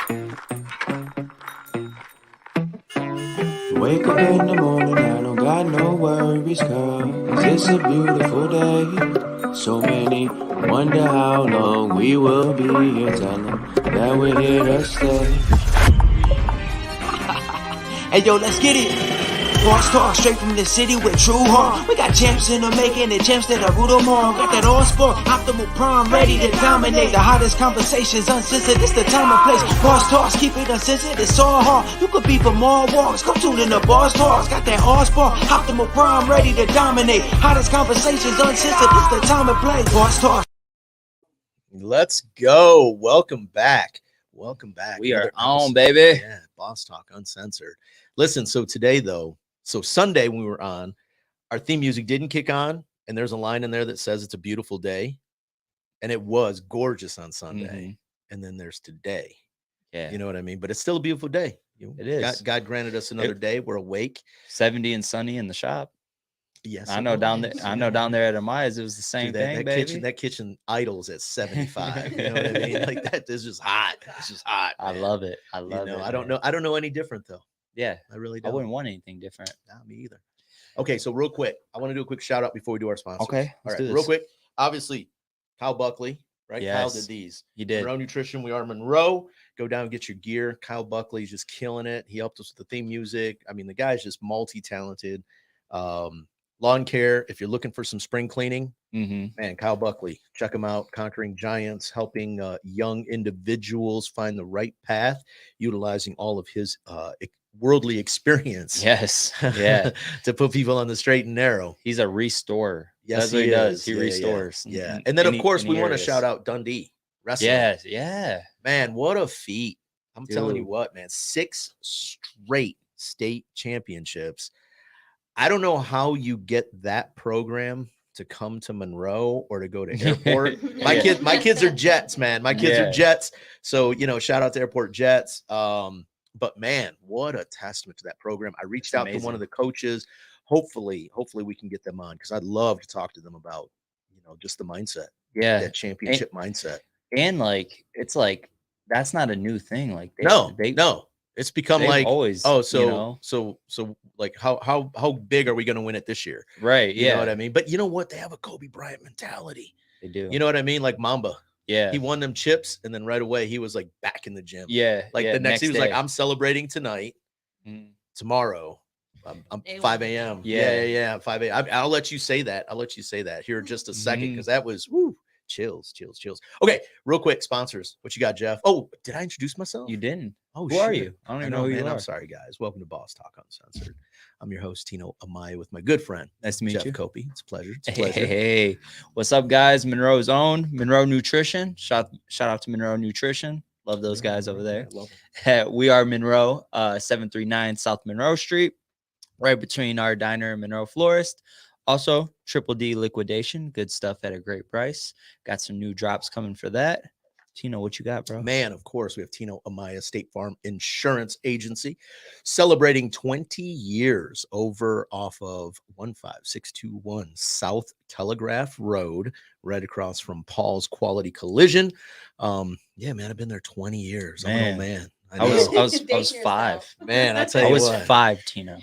Wake up in the morning, I don't got no worries, cause it's a beautiful day. So many wonder how long we will be here, tell them that we're here to stay. Hey yo, let's get it. Boss Talk, straight from the city with true heart. We got champs in the making and champs that are root them all. Got that all sport, optimal prime, ready to dominate. The hottest conversations, uncensored, it's the time and place. Boss Talks, keep it uncensored, it's all hard. You could be for more walks, come tune in to Boss Talks. Got that all sport, optimal prime, ready to dominate. Hottest conversations, uncensored, it's the time and place. Boss Talk. Let's go. Welcome back. Welcome back. We are on, baby. Yeah, Boss Talk Uncensored. Listen, so today, though, so Sunday when we were on, our theme music didn't kick on, and there's a line in there that says it's a beautiful day, and it was gorgeous on Sunday, and then there's today. Yeah. You know what I mean? But it's still a beautiful day. It is. God granted us another day. We're awake. 70 and sunny in the shop. Yes, I know down there. I know down there at Amaya's, it was the same thing, baby. That kitchen idles at 75. You know what I mean? Like that is just hot. It's just hot. I love it. I love it. I don't know any different though. Yeah, I really don't. I wouldn't want anything different. Not me either. Okay, so real quick, I want to do a quick shout out before we do our sponsors. Okay, all right, do this. Real quick. Obviously, Kyle Buckley, right? Yes, Kyle did these. You did. Monroe Nutrition. We are Monroe. Go down and get your gear. Kyle Buckley's just killing it. He helped us with the theme music. I mean, the guy's just multi-talented. Lawn care. If you're looking for some spring cleaning, man, Kyle Buckley, check him out. Conquering Giants, helping young individuals find the right path, utilizing all of his worldly experience. Yes. Yeah. To put people on the straight and narrow. He's a restorer. Yes, that's what he does. He yeah, restores. Yeah. And then, of course, we want to shout out Dundee Wrestling. Yes. Yeah. Man, what a feat. I'm telling you what, man, 6 straight state championships. I don't know how you get that program to come to Monroe or to go to Airport. My kids are Jets, man. My kids are Jets. So, shout out to Airport Jets. But man, what a testament to that program. I reached out to one of the coaches. Hopefully we can get them on because I'd love to talk to them about, just the mindset. Yeah. That championship mindset. And it's like, that's not a new thing. Like no. It's become like always. Oh, so like how big are we going to win it this year? Right. You know what I mean? But you know what? They have a Kobe Bryant mentality. They do. You know what I mean? Like Mamba. Yeah. He won them chips, and then right away he was like back in the gym. Yeah. Like the next he was day. like, I'm celebrating tonight. Tomorrow. I'm 5 a.m. Yeah. 5 a.m. I'll let you say that. Here in just a second because that was chills. Okay, real quick, sponsors. What you got, Jeff? Oh, did I introduce myself? You didn't. Oh, who are you? I don't even know who you are. I'm sorry, guys. Welcome to Boss Talk Uncensored. I'm your host, Tino Amaya, with my good friend. Nice to meet Jeff you. Copi. It's a pleasure. Hey. What's up, guys? Monroe's own Monroe Nutrition. Shout out to Monroe Nutrition. Love those guys over there. I love them. We are Monroe, 739 South Monroe Street, right between our diner and Monroe Florist. Also, Triple D liquidation. Good stuff at a great price. Got some new drops coming for that. Tino, what you got, bro? Man, of course, we have Tino Amaya State Farm Insurance Agency celebrating 20 years over off of 15621 South Telegraph Road, right across from Paul's Quality Collision. Yeah, man, I've been there 20 years. I'm an old man. I was 5. Man, I tell you what. I was 5, Tino.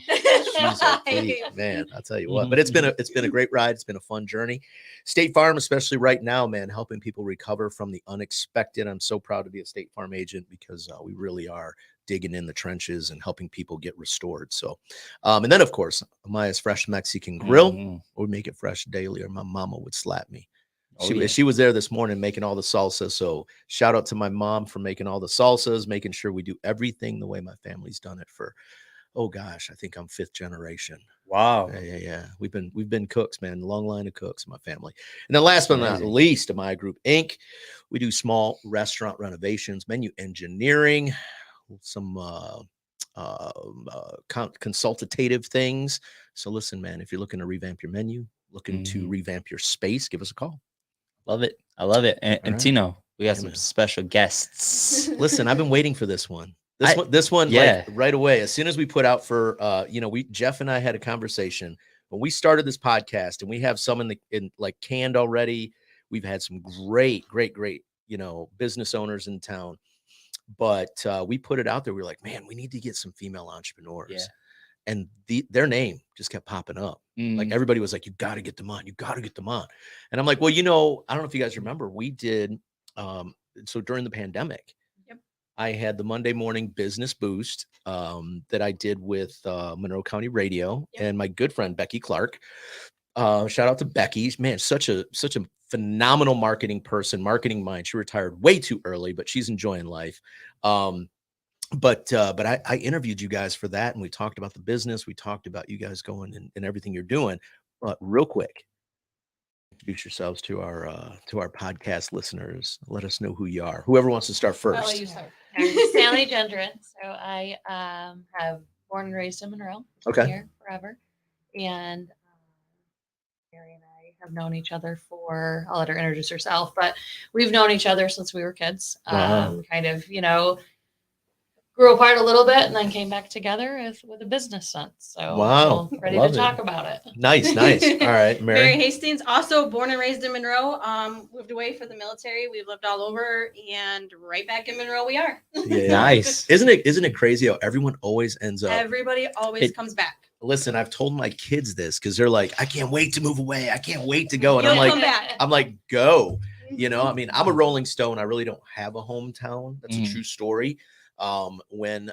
Man, I'll tell you what. But it's been a great ride. It's been a fun journey. State Farm, especially right now, man, helping people recover from the unexpected. I'm so proud to be a State Farm agent because we really are digging in the trenches and helping people get restored. So, and then of course, Amaya's Fresh Mexican Grill. We make it fresh daily, or my mama would slap me. She was there this morning making all the salsa. So shout out to my mom for making all the salsas, making sure we do everything the way my family's done it for, oh gosh, I think I'm 5th generation. Wow. Yeah. We've been cooks, man. Long line of cooks in my family. And then last but not least, Amaya Group Inc. We do small restaurant renovations, menu engineering, some consultative things. So listen, man, if you're looking to revamp your menu, looking to revamp your space, give us a call. Love it. I love it. And Tino, we got some special guests. Listen, I've been waiting for this one. This one, like, right away. As soon as we put out for, Jeff and I had a conversation when we started this podcast, and we have some in canned already. We've had some great, business owners in town. But we put it out there. We were like, man, we need to get some female entrepreneurs. Yeah. And their name just kept popping up. Like everybody was like, you got to get them on. You got to get them on. And I'm like, well, I don't know if you guys remember, we did. So during the pandemic, I had the Monday morning business boost that I did with Monroe County Radio and my good friend, Becky Clark. Shout out to Becky, man, such a phenomenal marketing person, marketing mind. She retired way too early, but she's enjoying life. But I interviewed you guys for that, and we talked about the business. We talked about you guys going and everything you're doing. But real quick, introduce yourselves to our podcast listeners. Let us know who you are. Whoever wants to start first. I'll let you start. I'm Sally Gendron. So I have born and raised in Monroe. Okay. Here forever, and Mary and I have known each other for. I'll let her introduce herself, but we've known each other since we were kids. Wow. Kind of, grew apart a little bit and then came back together with a business sense. So Wow. ready Love to it. talk about it. Nice. All right, Mary Mary. Hastings, also born and raised in Monroe, moved away for the military. We've lived all over, and right back in Monroe we are. Yeah. Nice. Isn't it crazy how everyone always ends up? Everybody always comes back. Listen, I've told my kids this because they're like, I can't wait to move away. I can't wait to go. And You'll I'm come like, back. Go. I mean, I'm a Rolling Stone. I really don't have a hometown. That's a true story. When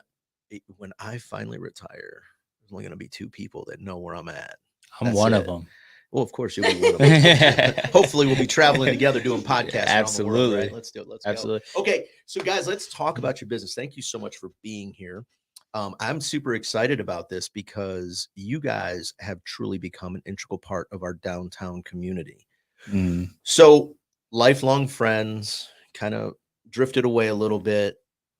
I finally retire, there's only going to be 2 people that know where I'm at. I'm That's one it. of them. Well, of course, you'll be one of them. Hopefully, we'll be traveling together doing podcasts. Absolutely. Around the world, right? Let's do it. Let's Absolutely. go. Okay, so guys, let's talk about your business. Thank you so much for being here. I'm super excited about this because you guys have truly become an integral part of our downtown community. So, lifelong friends, kind of drifted away a little bit,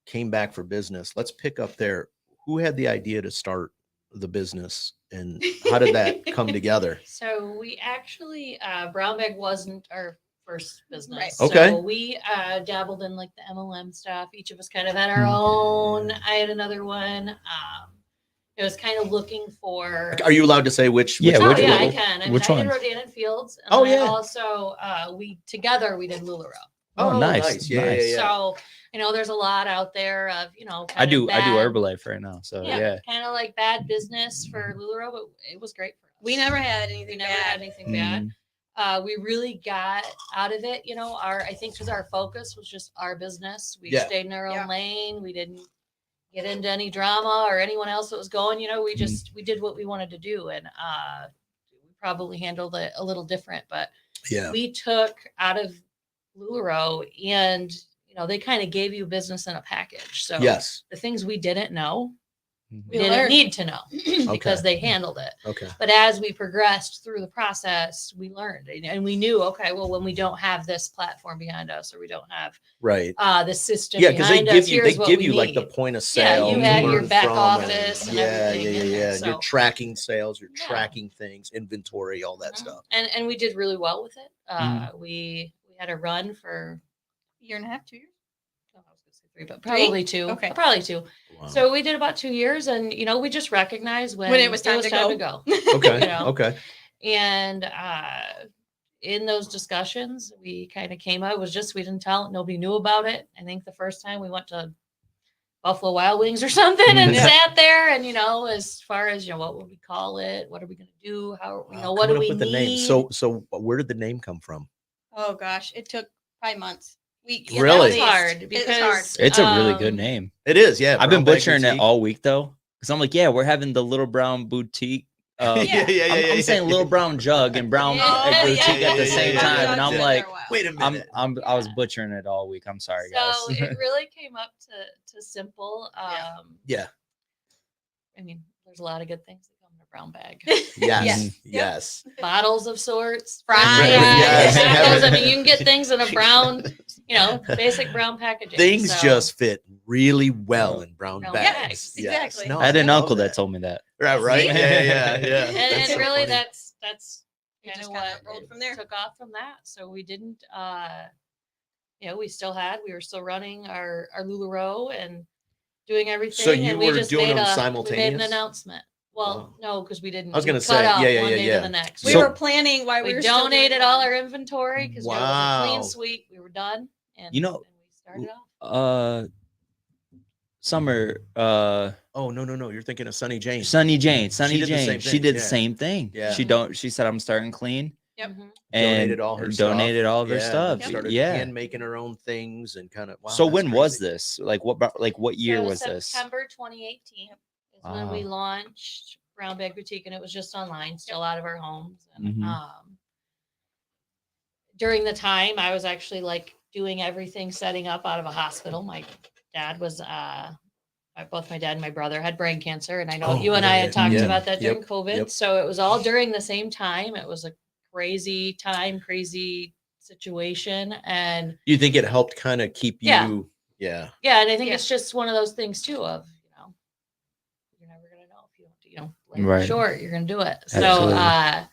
came back for business. Let's pick up there. Who had the idea to start the business, and how did that come together? So we actually, Brown Bag wasn't our first business. Right. Okay. So we dabbled in like the MLM stuff. Each of us kind of had our own. I had another one. It was kind of looking for. Are you allowed to say which? Yeah, Oh, which yeah, one? I can. I mean, Which I did one? Rodan and Fields. And Oh, then yeah. Also, we did LuLaRoe. Oh, nice. Yeah, Nice. yeah. So, there's a lot out there of, I do bad, Herbalife right now. So yeah. kind of like bad business for LuLaRoe, but it was great for us. We never had We anything never bad. had anything bad. We really got out of it, I think because our focus was just our business. We Yeah. stayed in our own Yeah. lane. We didn't get into any drama or anyone else that was going, we did what we wanted to do. And we probably handled it a little different, but Yeah. we took out of LuLaRoe and, they kind of gave you business in a package. So Yes. the things we didn't know, we We didn't learned. need to know because they handled it. Okay. But as we progressed through the process, we learned and we knew, okay, well, when we don't have this platform behind us or we don't have Right. the system Yeah, because they behind give us, you here's what we like the need. point of Yeah, sale. you to had your learn back from, office and yeah, everything in there, And you're so- tracking sales, you're Yeah. tracking things, inventory, all that Mhm. stuff. And we did really well with it. We had a run for Year and a half, 2 years. I was gonna say 3, but probably 2. Okay. Probably 2. Wow. So we did about 2 years, and we just recognized when When it was time to go. okay. Okay. And in those discussions, we kind of came out. It was just we didn't tell. Nobody knew about it. I think the first time we went to Buffalo Wild Wings or something and Yeah. sat there, and as far as what would we call it? What are we gonna do? How Wow, what do coming we up with the name. need? So where did the name come from? Oh gosh, it took 5 months. That Really? was hard It because was hard. It's a really good name. It is, yeah. I've been Brown Bag butchering it Boutique. all week though, because I'm like, yeah, we're having the Little Brown Boutique. I'm saying Little Brown Jug and Brown Yeah, Boutique yeah, at the yeah, same yeah, time, yeah, and I'm yeah. like, Wait a minute. I was butchering it all week. I'm sorry, guys. So it really came up to simple. Yeah. I mean, there's a lot of good things that come in a brown bag. Yes. Yes. Yes. Bottles of sorts, Fries. Yes. tacos. I mean, you can get things in a brown, basic brown packaging. Things So- just fit really well in brown Brown bags. bags, Yes. exactly. No, I had an love uncle that told me that. Right. Yeah. And, That's so really, funny. that's It kind just of kinda what rolled it from there. took off from that. So we didn't, we were still running our LuLaRoe and doing everything. So you and we were just doing made them We made an simultaneous? announcement. Well, Wow. no, because we didn't. I was we gonna cut say, out yeah, one day yeah. to the next. We So- were planning while we We were still doing donated it. all our inventory because it was a Wow. clean sweep. We were done, and You know, and we started off. Summer, Oh, no. You're thinking of Sunny Jane. Sunny Jane. She did the same She thing, did the yeah. same thing. Yeah. She said, I'm starting clean. Yep. Mhm. And Donated all her donated stuff. all of her Yeah, and stuff. then started Yeah. hand making her own things and kind of. Wow, So that's when was crazy. this? Like what year So was this? September 2018 is when we Wow. launched Brown Bag Boutique, and it was just online, still out of our homes. And Mhm. during the time, I was actually like doing everything, setting up out of a hospital. My dad was both my dad and my brother had brain cancer, and I know Oh, you and I had talked yeah. about that during Yep, COVID. yep. So it was all during the same time. It was a crazy time, crazy situation, and You think it helped kind of keep Yeah. you? Yeah. yeah, and I think Yeah. it's just one of those things too of you're never gonna know if you don't life Right. is short, you're gonna do it. Absolutely. So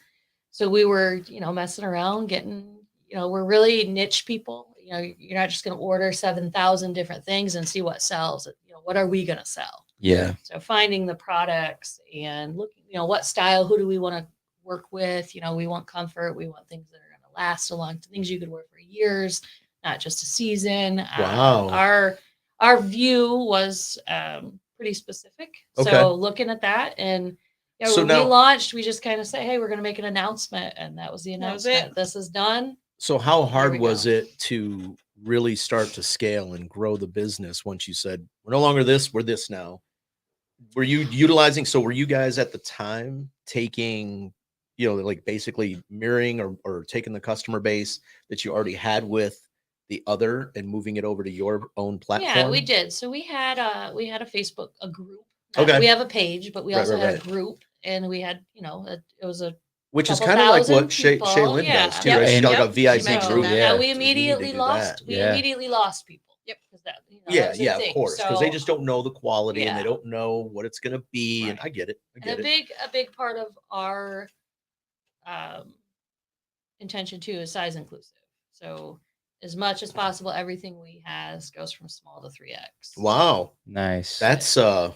so we were messing around, getting we're really niche people. You're not just gonna order 7,000 different things and see what sells. What are we gonna sell? Yeah. So finding the products and looking, what style, who do we want to work with? We want comfort. We want things that are going to last a long, things you could wear for years, not just a season. Wow. Our view was pretty specific. Okay. So looking at that, and So when now- we launched, we just kind of say, hey, we're going to make an announcement, and that was the That was announcement. it. This is done. So how hard we was go. it to really start to scale and grow the business once you said we're no longer this, we're this now? Were you utilizing? So were you guys at the time taking, like basically mirroring or taking the customer base that you already had with the other and moving it over to your own platform? Yeah, we did. So we had a Facebook, a group. Okay. We have a page, but we Right, also right, had right. a group, and we had it was a Which is couple kind of like thousand what people, Shaylin yeah. does too, Yep. right? She's got like a Yep. VIP She mentioned group. that. Yeah. we So you need to immediately do lost. that. We Yeah. immediately lost people. Yep. 'Cause that, that Yeah, was a yeah, of thing. course, because they So, just don't know the quality and they Yeah. don't know what it's going to be. And Right. I get it. I and get a it. big part of our intention too is size inclusive. So as much as possible, everything we has goes from small to 3X. Wow, Nice. that's awesome.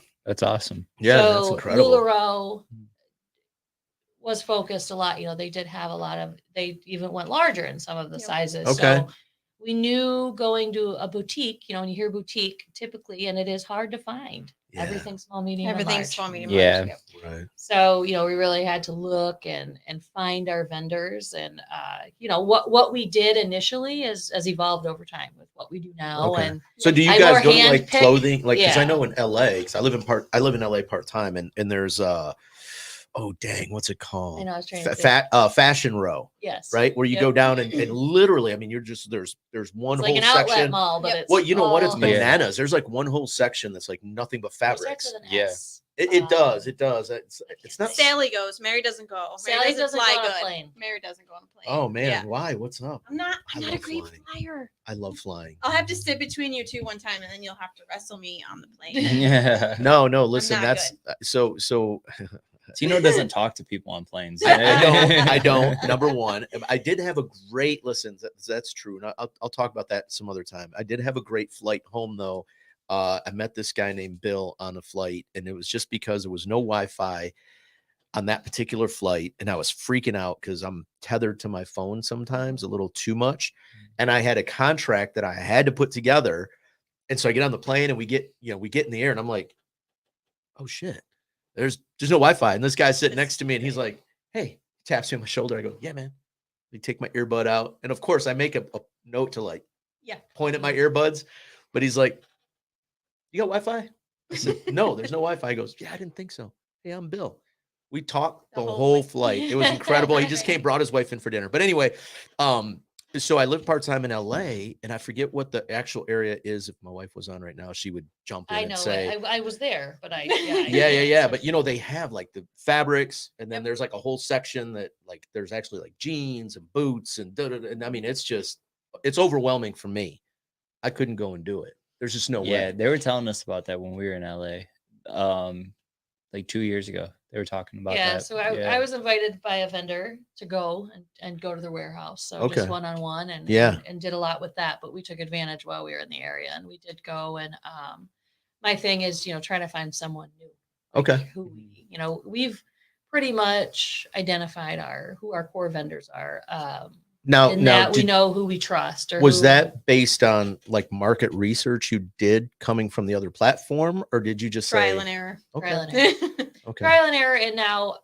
yeah, so that's incredible. LuLaRoe was focused a lot. They did have a lot of. They even went larger in some of the Yep. sizes. Okay. So we knew going to a boutique. When you hear boutique, typically, and it is hard to find. Yeah. Everything's small, medium, and Everything's large. small, medium, Yeah. large. Yep. Right. So we really had to look and find our vendors, and what we did initially has evolved over time with what we do now. Okay. And So do you I guys more go to like handpick- clothing? Like, because I yeah. know in LA, because I live in LA part time, and there's oh dang, what's it called? I know I was trying to think. Fashion row, Yes, right? Where you Yep. go down and literally, I mean, you're just there's one It's whole like an outlet section. mall, but Yep. it's Well, you know what? It's all bananas. wholesale. There's like one whole section that's like nothing but It fabrics. starts with an Yeah. S. It does. It does. It's not. Sally goes. Mary doesn't go. Mary Sally doesn't fly go on a good. plane. Mary doesn't go on a plane. Oh man, Yeah. why? What's up? I'm not I a love great flying. flyer. I love flying. I'll have to sit between you two one time, and then you'll have to wrestle me on the plane. Yeah. No, listen, not that's so Tino doesn't talk to people on planes. I don't. Number one, I did have a great listen. That's true. And I'll talk about that some other time. I did have a great flight home though. I met this guy named Bill on a flight, and it was just because there was no Wi-Fi on that particular flight, and I was freaking out because I'm tethered to my phone sometimes a little too much, and I had a contract that I had to put together, and so I get on the plane and we get in the air, and I'm like, oh shit. There's no Wi-Fi. And this guy's sitting next to me and he's like, hey, taps me on my shoulder. I go, yeah, man. We take my earbud out. And of course I make a note to like point at my earbuds, but he's like, you got Wi-Fi? I said, no, there's no Wi-Fi. He goes, yeah, I didn't think so. Hey, I'm Bill. We talked the whole flight. It was incredible. He just brought his wife in for dinner. But anyway, so I live part-time in LA, and I forget what the actual area is. If my wife was on right now, she would jump in I and know. say, I was there, but yeah. But they have like the fabrics, and then there's like a whole section that like there's actually like jeans and boots and and I mean it's overwhelming for me. I couldn't go and do it. There's just no way. Yeah, they were telling us about that when we were in LA. Like 2 years ago. They were talking about that. So I was invited by a vendor to go and go to their warehouse. So just one-on-one and did a lot with that. But we took advantage while we were in the area, and we did go. And my thing is, trying to find someone new. Okay. Who we've pretty much identified who our core vendors are. Now, we know who we trust. Or was who, that based on like market research you did coming from the other platform, or did you just Trial say and error? Okay. trial and error? Okay. Trial and error, and now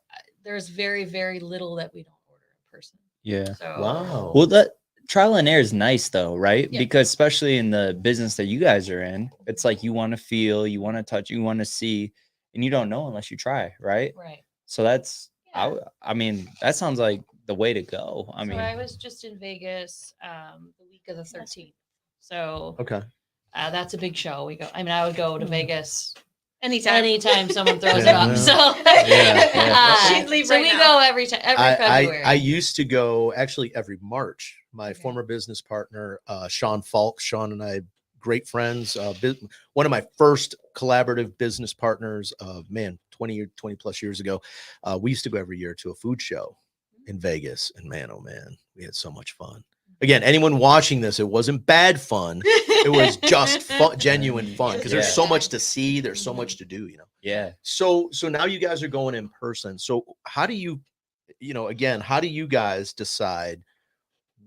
there's very, very little that we don't order in person. Yeah. So Wow. Well, that trial and error is nice though, right? Yeah. Because especially in the business that you guys are in, it's like you want to feel, you want to touch, you want to see, and you don't know unless you try, right? right. So that's, Yeah. I mean, that sounds like the way to go. I So mean, I was just in Vegas the week of the 13th. So Okay. that's a big show. I would go to Vegas Anytime. someone throws Yeah, it up. well, So She'd leave so right we now. go every February. I used to go actually every March. My Okay. former business partner, Sean Falk, Sean and I, great friends. One of my first collaborative business partners, 20 plus years ago. We used to go every year to a food show in Vegas, and man, oh man, we had so much fun. Again, anyone watching this, it wasn't bad fun. It was just fun, genuine fun, because there's so much to see. There's so much to do, yeah. So now you guys are going in person. So how do you, again, how do you guys decide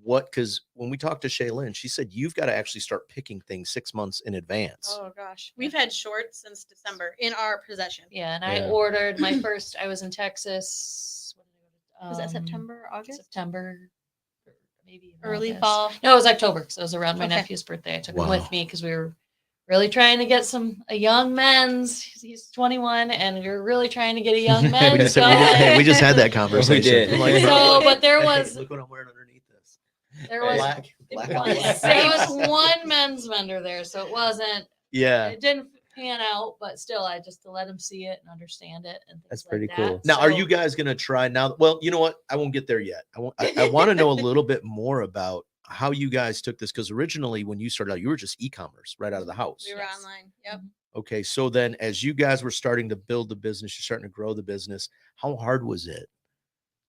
what, because when we talked to Shaylin, she said you've got to actually start picking things 6 months in advance. Oh gosh, we've had shorts since December in our possession. Yeah, and I Yeah. ordered my first. I was in Texas. Was that September, August? September, or maybe even Early August. fall? No, it was October because it was around my Okay. nephew's birthday. I took him Wow. with me because we were really trying to get a young men's. He's 21, and we were really trying to get a young men's. We just had that conversation. did. I'm like, So, bro, but there hey, was look what I'm wearing underneath this. there was Black. there was one men's vendor there, so it wasn't. Yeah. It didn't pan out, but still, I just to let him see it and understand it. And That's things pretty like cool. that. Now, are So- you guys going to try now? Well, you know what? I won't get there yet. I want to know a little bit more about how you guys took this, because originally when you started out, you were just e-commerce right out of the house. We were Yes. online. Yep. Okay. So then as you guys were starting to build the business, you're starting to grow the business. How hard was it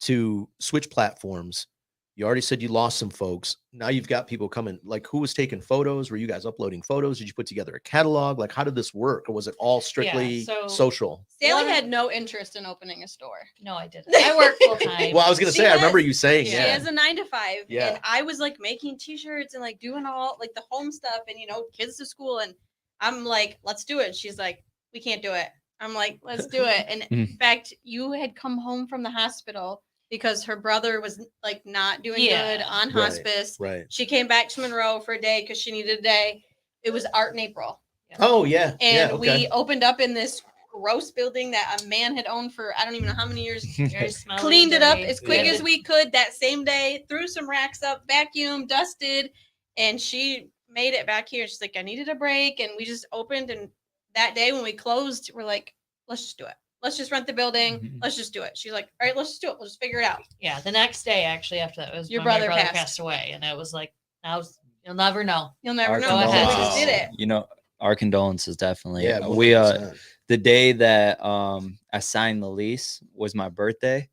to switch platforms? You already said you lost some folks. Now you've got people coming. Like, who was taking photos? Were you guys uploading photos? Did you put together a catalog? Like, how did this work? Or was it all strictly so- social? Sally One- had no interest in opening a store. No, I didn't. I work full time. Well, I was going to She say, I has- remember you saying, She yeah. has a 9 to 5. Yeah. And I was like making t-shirts and like doing all like the home stuff and kids to school. And I'm like, let's do it. She's like, we can't do it. I'm like, let's do it. And in fact, you had come home from the hospital because her brother was like not doing Yeah. good on Right. hospice. Right. She came back to Monroe for a day because she needed a day. It was art in April. Oh, yeah. And yeah, okay. we opened up in this gross building that a man had owned for I don't even know how many years. Very smelly, Cleaned it up dirty. as quick Yeah. as we could that same day, threw some racks up, vacuumed, dusted, and she made it back here. She's like, I needed a break. And we just opened. And that day when we closed, we're like, let's just do it. Let's just rent the building. Mhm. Let's just do it. She's like, all right, let's just do it. We'll just figure it out. Yeah, the next day, actually, after that, was Your when my brother brother passed. passed away, and it was like, now you'll never know. You'll never Our know. Go ahead. We just did it. Our condolences, definitely. Yeah. We 100%. the day that I signed the lease was my birthday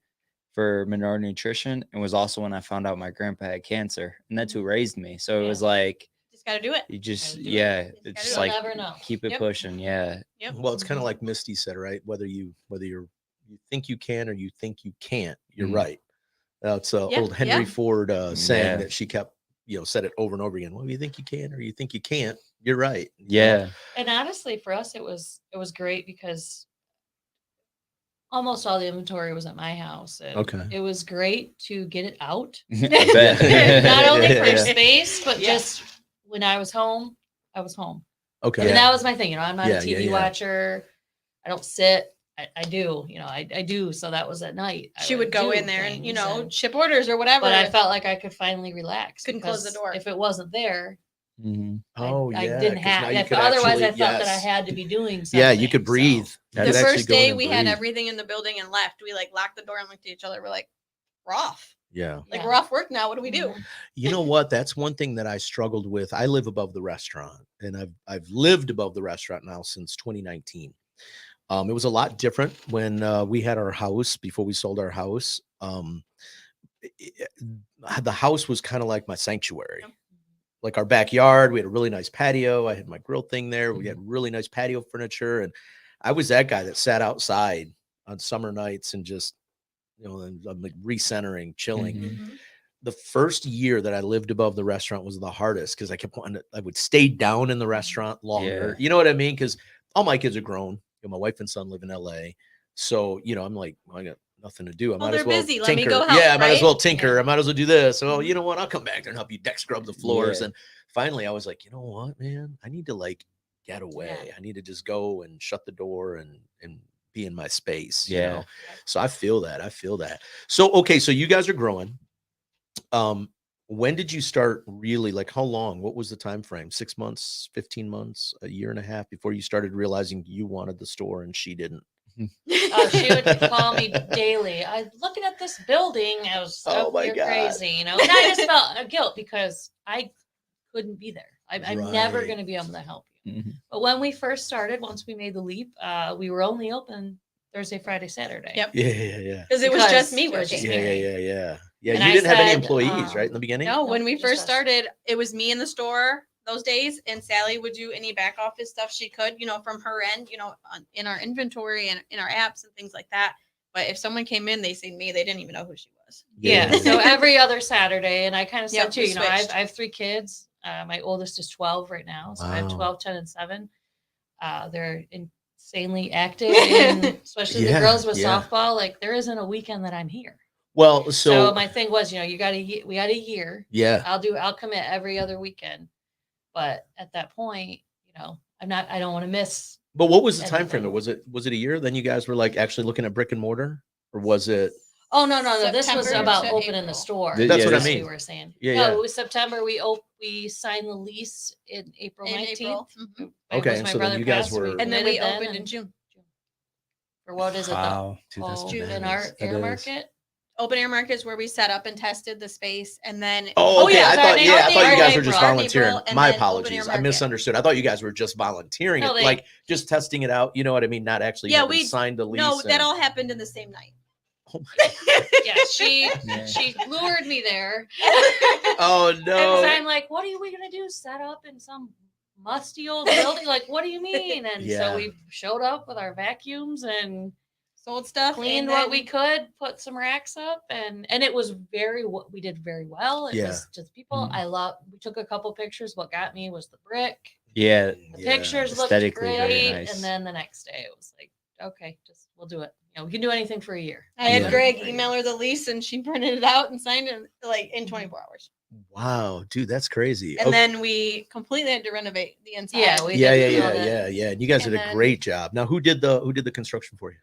for Monroe Nutrition, and was also when I found out my grandpa had cancer, and that's who raised me. So it was like Just got to do it. you just Gotta do it. yeah, Just it's gotta just do it. like You'll never know. keep it Yep. pushing. Yeah, Yep. Well, it's kind of like Misty said, right? Whether you think you can or you think you can't, you're Mhm. right. That's Yeah, old Henry yeah. Ford saying Yeah. that she kept, said it over and over again. Well, you think you can or you think you can't, you're right. yeah. And honestly, for us, it was great because almost all the inventory was at my house. And Okay. it was great to get it out, I bet. not only Yeah, for yeah. space, but Yeah. just when I was home, I was home. Okay. And that was my thing. I'm not Yeah, a TV yeah, yeah. watcher. I don't sit. I do. I do. So that was at night. I She would go do in there and, things ship orders or whatever. but I felt like I could finally relax. Couldn't close the because door. If it wasn't there, Mhm. Oh, I yeah. didn't 'cause have. now you If could otherwise, I actually- felt that I yes. had to be doing something. Yeah, you could so- breathe. You the could actually first go in day and we had breathe. everything in the building and left. We like locked the door and looked at each other. We're like, we're off. Yeah. Like Yeah. we're off work now. What do we do? Mhm. You know what? That's one thing that I struggled with. I live above the restaurant, and I've lived above the restaurant now since 2019. It was a lot different when we had our house before we sold our house. The house was kind of like my sanctuary, Yep. like our backyard. We had a really nice patio. I had my grill thing there. We had really nice patio furniture, and I was that guy that sat outside on summer nights and just, and I'm like recentering, chilling. Mhm. the first year that I lived above the restaurant was the hardest because I kept wanting I would stay down in the restaurant longer. Yeah. You know what I mean? Because all my kids are grown. You know, my wife and son live in LA. So, you know, I'm like, well, I got nothing to do. I might they're as well busy. tinker. Let me go help, Yeah, I might as right? well tinker. Yeah. I might as well do this. So, you know what? I'll come back there and help you deck scrub the floors. Yeah. And finally I was like, you know what, man? I need to like get away. Yeah. I need to just go and shut the door and be in my space. You Yeah. know? So I feel that. So, okay. So you guys are growing. When did you start really, like, how long? What was the time frame? 6 months, 15 months, a year and a half before you started realizing you wanted the store and she didn't? Oh, she would call me daily. I'm looking at this building. I was, Oh my you're God. crazy, you know. And I just felt a guilt because I couldn't be there. I'm never Right. going to be able to help you. Mhm. But when we first started, once we made the leap, we were only open Thursday, Friday, Saturday. Yep. Yeah. Because it was just me It was just working. me. Yeah. And You I didn't have any said, employees, right, in the beginning? No, when we just first us. started, it was me in the store those days, and Sally would do any back office stuff she could, you know, from her end, you know, in our inventory and in our apps and things like that. But if someone came in, they seen me, they didn't even know who she was. Yeah. So every other Saturday, and I kind of said Yep, too, we you know, I switched. have 3 kids. My oldest is 12 right now. So I have Wow. 12, 10, and 7. They're insanely active, and especially the Yeah, girls with yeah. softball. Like there isn't a weekend that I'm here. Well, So so my thing was, you know, we got a year. yeah. I'll commit every other weekend. But at that point, you know, I don't want to miss. But what was the time frame? Anything. Was it a year? Then you guys were like actually looking at brick and mortar, or was it? Oh no. This was September about to opening the April. store. That's what I what mean. We were saying. Yeah, No, yeah. it was September. We signed the lease in April In 19th. April. Mhm. Okay, Once my so then brother you guys passed, we were- And then we committed opened in and- June. For what is it? Wow. Dude, that's In bananas. our That air is. market. Open air markets where we set up and tested the space, and then Oh, okay. yeah, I sorry, thought you guys were just April, volunteering. and My then open air apologies. I market. misunderstood. I thought you guys were just volunteering No, it, like just testing it out. You know what I mean? Not actually Yeah, having we signed the lease. No, that and- all happened in the same night. Oh my- Yeah, she Yeah. she lured me there. Oh And no. I'm like, what are we gonna do? Set up in some musty old building? Like, what do you mean? And Yeah. so we showed up with our vacuums and Sold stuff, cleaned and what then- we could, put some racks up, and it was we did very well. It Yeah. was just people. Mhm. We took a couple pictures. What got me was the brick. Yeah. The pictures looked Aesthetically very great, nice. and then the next day it was like, okay, we'll do it. You know, we can do anything for a year. I had Yeah. Greg email her the lease, and she printed it out and signed it like in 24 hours. Wow, dude, that's crazy. And Okay. then we completely had to renovate the inside. Yeah, we Yeah. did all that. And you guys And did a then- great job. Now, who did the construction for you?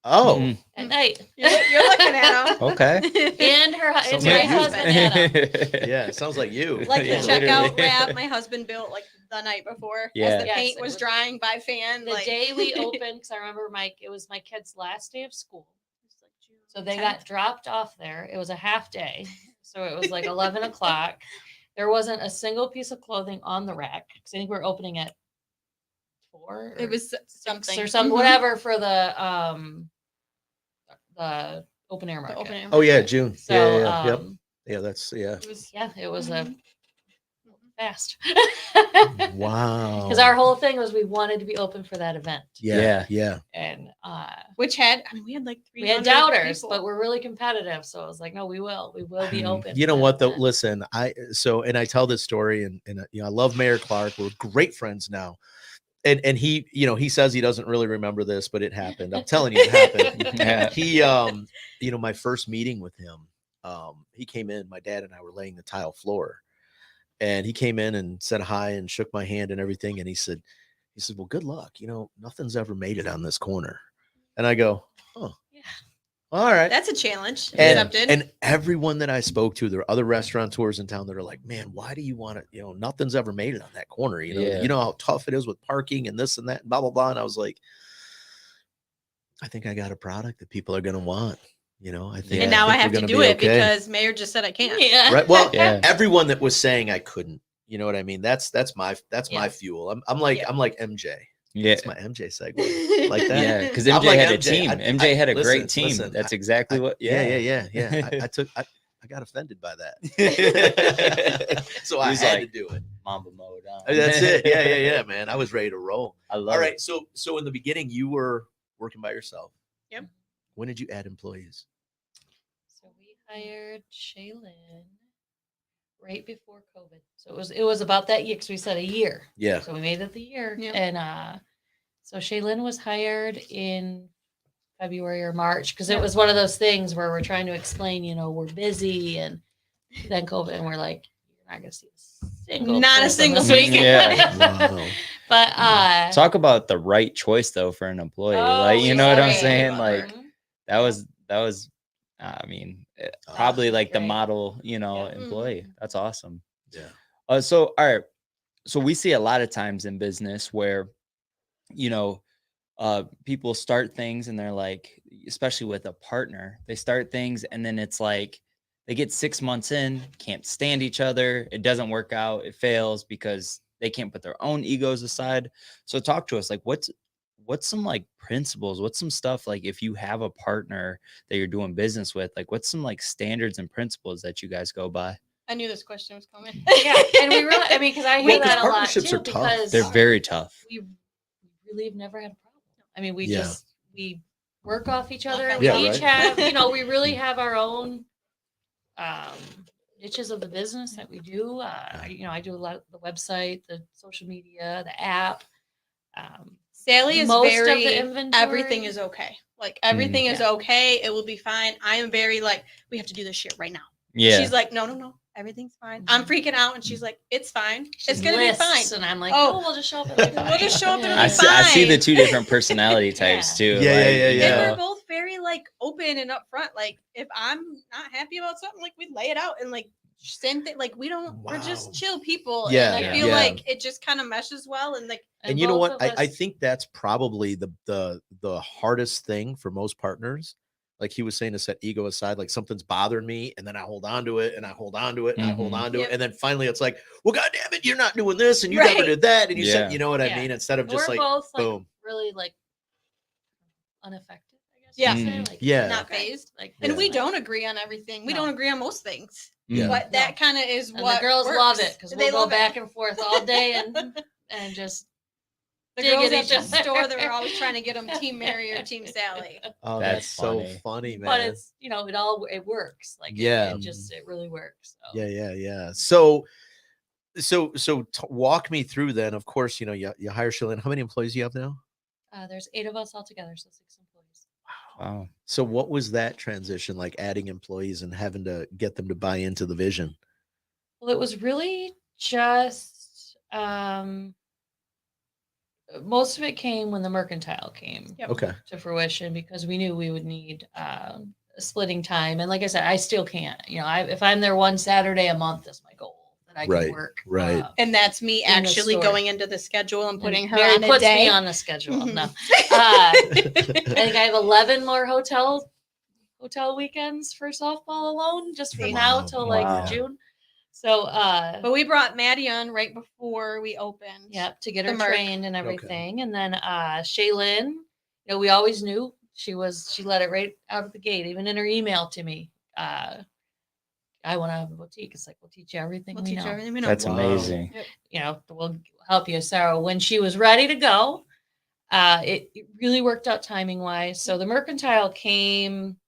Oh, Mhm. At night. You're looking at him. Okay. And it's Sounds my like you. husband Adam. yeah, it sounds like you. Like Yeah, the checkout literally. wrap my husband built like the night before Yeah. as the Yes, paint it was was- drying by fan. The like, day we opened, because I remember it was my kid's last day of school. So they 10th. got dropped off there. It was a half day. So it was like 11 o'clock. There wasn't a single piece of clothing on the rack. Because I think we were opening at 4. It was 6 something or something, Mhm. whatever for the open air The market. open air Oh yeah, market. June. So yeah. Yep. Yeah, that's yeah. It was it was a Mhm. fast. Wow. Because our whole thing was we wanted to be open for that event. yeah. And which had we had like 300 we had doubters, people. but we're really competitive. So I was like, no, we will be open. You for know that what though? event. Listen, I tell this story and you know I love Mayor Clark. We're great friends now. And he, you know, he says he doesn't really remember this, but it happened. I'm telling you, it happened. Yeah. He, you know, my first meeting with him, he came in, my dad and I were laying the tile floor and he came in and said hi and shook my hand and everything. And he said, well, good luck. You know, nothing's ever made it on this corner. And I go, oh, Yeah. all right. That's a challenge. And, Accepted. and everyone that I spoke to, there are other restaurateurs in town that are like, man, why do you want to, you know, nothing's ever made it on that corner. You know, Yeah. you know how tough it is with parking and this and that, and blah, blah, blah. And I was like, I think I got a product that people are going to want, you know, I think. and now I think have we're to gonna do be it okay. because Mayor just said I can't. Yeah. Right. Well, Yeah. everyone that was saying I couldn't, you know what I mean? That's my Yeah. fuel. I'm like MJ. Yeah. That's my MJ segue. Like that. Yeah, because I'm MJ like had a MJ. team. MJ had a great team. Listen, That's exactly what. Yeah. I got offended by that. So I He's had like, to do it. Mamba mode on. That's it. Yeah, man. I was ready to roll. I love All right. it. So in the beginning, you were working by yourself. Yep. When did you add employees? So we hired Shaylin right before COVID. So it was about that year because we said a year. Yeah. So we made it the year. Yep. And so Shaylin was hired in February or March because it Yep. was one of those things where we're trying to explain, we're busy, and then COVID, and we're like, you're not gonna see a single Not a person single this week. Yeah. Wow. But Talk about the right choice though for an employee. Like, you we know what I'm agree. saying? Like Mhm. that was I mean, probably like the Great. model, Yeah. employee. That's awesome. Yeah. So all right. So we see a lot of times in business where, people start things and they're like, especially with a partner, they start things and then it's like they get 6 months in, can't stand each other. It doesn't work out. It fails because they can't put their own egos aside. So talk to us, like what's some like principles, what's some stuff, like if you have a partner that you're doing business with, like what's some like standards and principles that you guys go by? I knew this question was coming. Yeah, and we really, because I hear that a lot partnerships too, are tough. because They're very tough. we really have never had a problem. I mean, we Yeah. we work off each other, and Yeah, we each right. have, we really have our own niches of the business that we do. I do a lot of the website, the social media, the app. Sally is Most of very the inventory. everything is okay. Like everything is okay. It will be fine. I am very like, we have to do this shit right now. Yeah. She's like, no, everything's fine. I'm freaking out, and she's like, it's fine. It's gonna be fine. And I'm like, Oh. we'll just show up. It'll be fine. We'll just show up and it'll I be see the fine. two different personality types too. Yeah, like, yeah, you yeah. And know. we're both very like open and upfront. Like if I'm not happy about something, like we lay it out, and like same thing. Like we're Wow. just chill people. Yeah, And I feel yeah. like it just kind of meshes well, and like And you know both what? of I us- think that's probably the hardest thing for most partners. Like he was saying, to set ego aside, like something's bothering me, and then I hold on to it, and I hold on to it, and I hold Mhm. on to Yep. it, and then finally it's like, well, God damn it, you're not doing this, and you Right. never did that, and you Yeah. said, you know what I Yeah. mean? Instead of just we're like, both like boom. really like unaffected, I guess. Yeah. You could say. Mm. Like, Yeah. not okay. phased. Like, And Yeah. we don't agree on everything. We No. don't agree on most things. Yeah. But that kind of is and what the girls works. love it because They we'll go love back it. and forth all day and just The dig girls at at each the other. store, they were always trying to get them Team Mary or Team Sally. Oh, That's that's so funny. funny, man. but it's it works. Like Yeah. it really works. So. Yeah. So walk me through then. Of course, you hire Shilin. How many employees do you have now? There's 8 of us all together, so 6 employees. Wow. So what was that transition like, adding employees and having to get them to buy into the vision? Well, it was really just most of it came when the mercantile came Yep. Okay. to fruition because we knew we would need a splitting time. And like I said, I still can't. If I'm there one Saturday a month is my goal that I Right, can work. right. And that's me In the actually store. going into the schedule and putting her Mary on a puts day. me on the schedule. Mhm. No, I think I have 11 more hotel weekends for softball alone, just from now Wow. till like Wow. June. So, But we brought Maddie on right before we opened. yep, to get The her Merc. trained and everything. And then Shaylin, we always knew she let it right out of the gate, even in her email to me. I want to have a boutique. It's like, we'll teach you everything We'll we teach know. you everything we know. That's Wow. amazing. We'll help you. So when she was ready to go, it really worked out timing wise. So the mercantile came.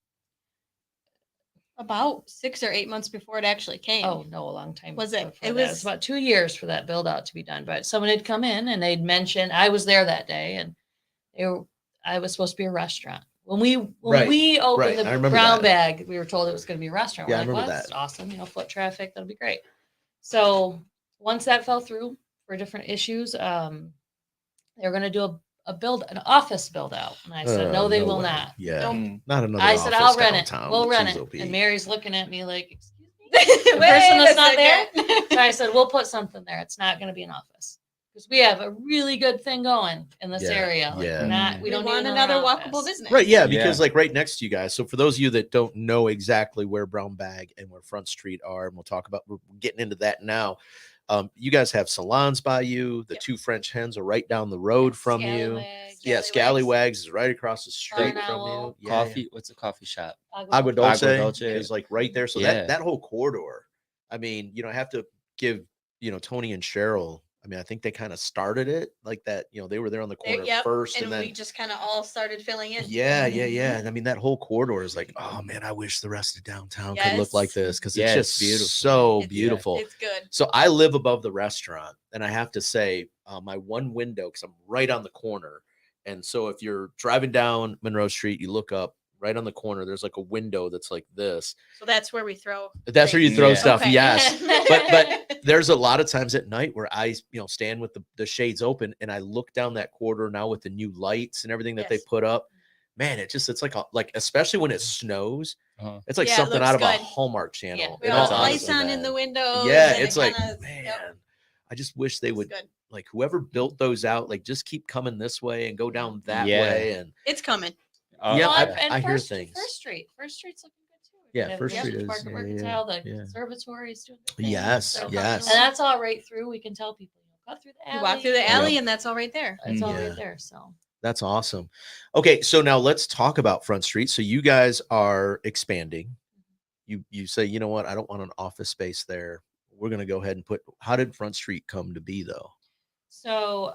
About 6 or 8 months before it actually came. Oh no, a long time. Was it? before It that. was- about 2 years for that build out to be done. But someone had come in and they'd mentioned I was there that day, and I was supposed to be a restaurant. When we Right, opened I the remember brown that. bag, we were told it was going to be a restaurant. Yeah, I We're like, remember well, that's that. awesome. Foot traffic, that'll be great. So once that fell through for different issues, they were going to do an office build out, and I said, no, they will way. not. Yeah, Nope. not another. I said, office I'll rent it. downtown. We'll rent Jeez, it. OP. And Mary's looking at me like, excuse me. The person that's not there? So I said, we'll put something there. It's not going to be an office because we have a really good thing going in this Yeah, area. Like, yeah. we We don't want need another office. walkable business. Right, yeah, Yeah. because like right next to you guys. So for those of you that don't know exactly where Brown Bag and where Front Street are, and we're getting into that now. You guys have salons by you. The Yep. 2 French hens are right down the road from you. Scallywags, Yeah, Scallywags. Scallywags is right across the street Barn from you. Owl. Yeah, Coffee. What's a coffee shop? Agua Dulce, Agua Dulce. is like right there. So Yeah. that whole corridor. I mean, I have to give Tony and Cheryl. I mean, I think they kind of started it like that. You know, they were there on the corner first, and then we just kind of all started filling in. Yeah. And I mean, that whole corridor is like, oh man, I wish the rest of downtown could look like this, because it's just beautiful. so beautiful. It's good. So I live above the restaurant, and I have to say, my one window, because I'm right on the corner, and so if you're driving down Monroe Street, you look up right on the corner. There's like a window that's like this. So that's where we throw. That's where you throw stuff. Okay. Yes, but there's a lot of times at night where I stand with the shades open, and I look down that corridor now with the new lights and everything that they put up. Man, it's like especially when it snows, it's like something out of a Hallmark channel. We all lights on in the windows. Yeah, it's like, man, I just wish they would, like, whoever built those out, like, just keep coming this way and go down that way, and it's coming. I hear things. First Street's looking good too. Yeah, First Street is. Mercantile, the conservatory is doing good. Yes. And that's all right through. We can tell people, cut through the alley. You walk through the alley, and that's all right there. It's all right there. So that's awesome. Okay, so now let's talk about Front Street. So you guys are expanding. You say, you know what? I don't want an office space there. We're going to go ahead and how did Front Street come to be, though? So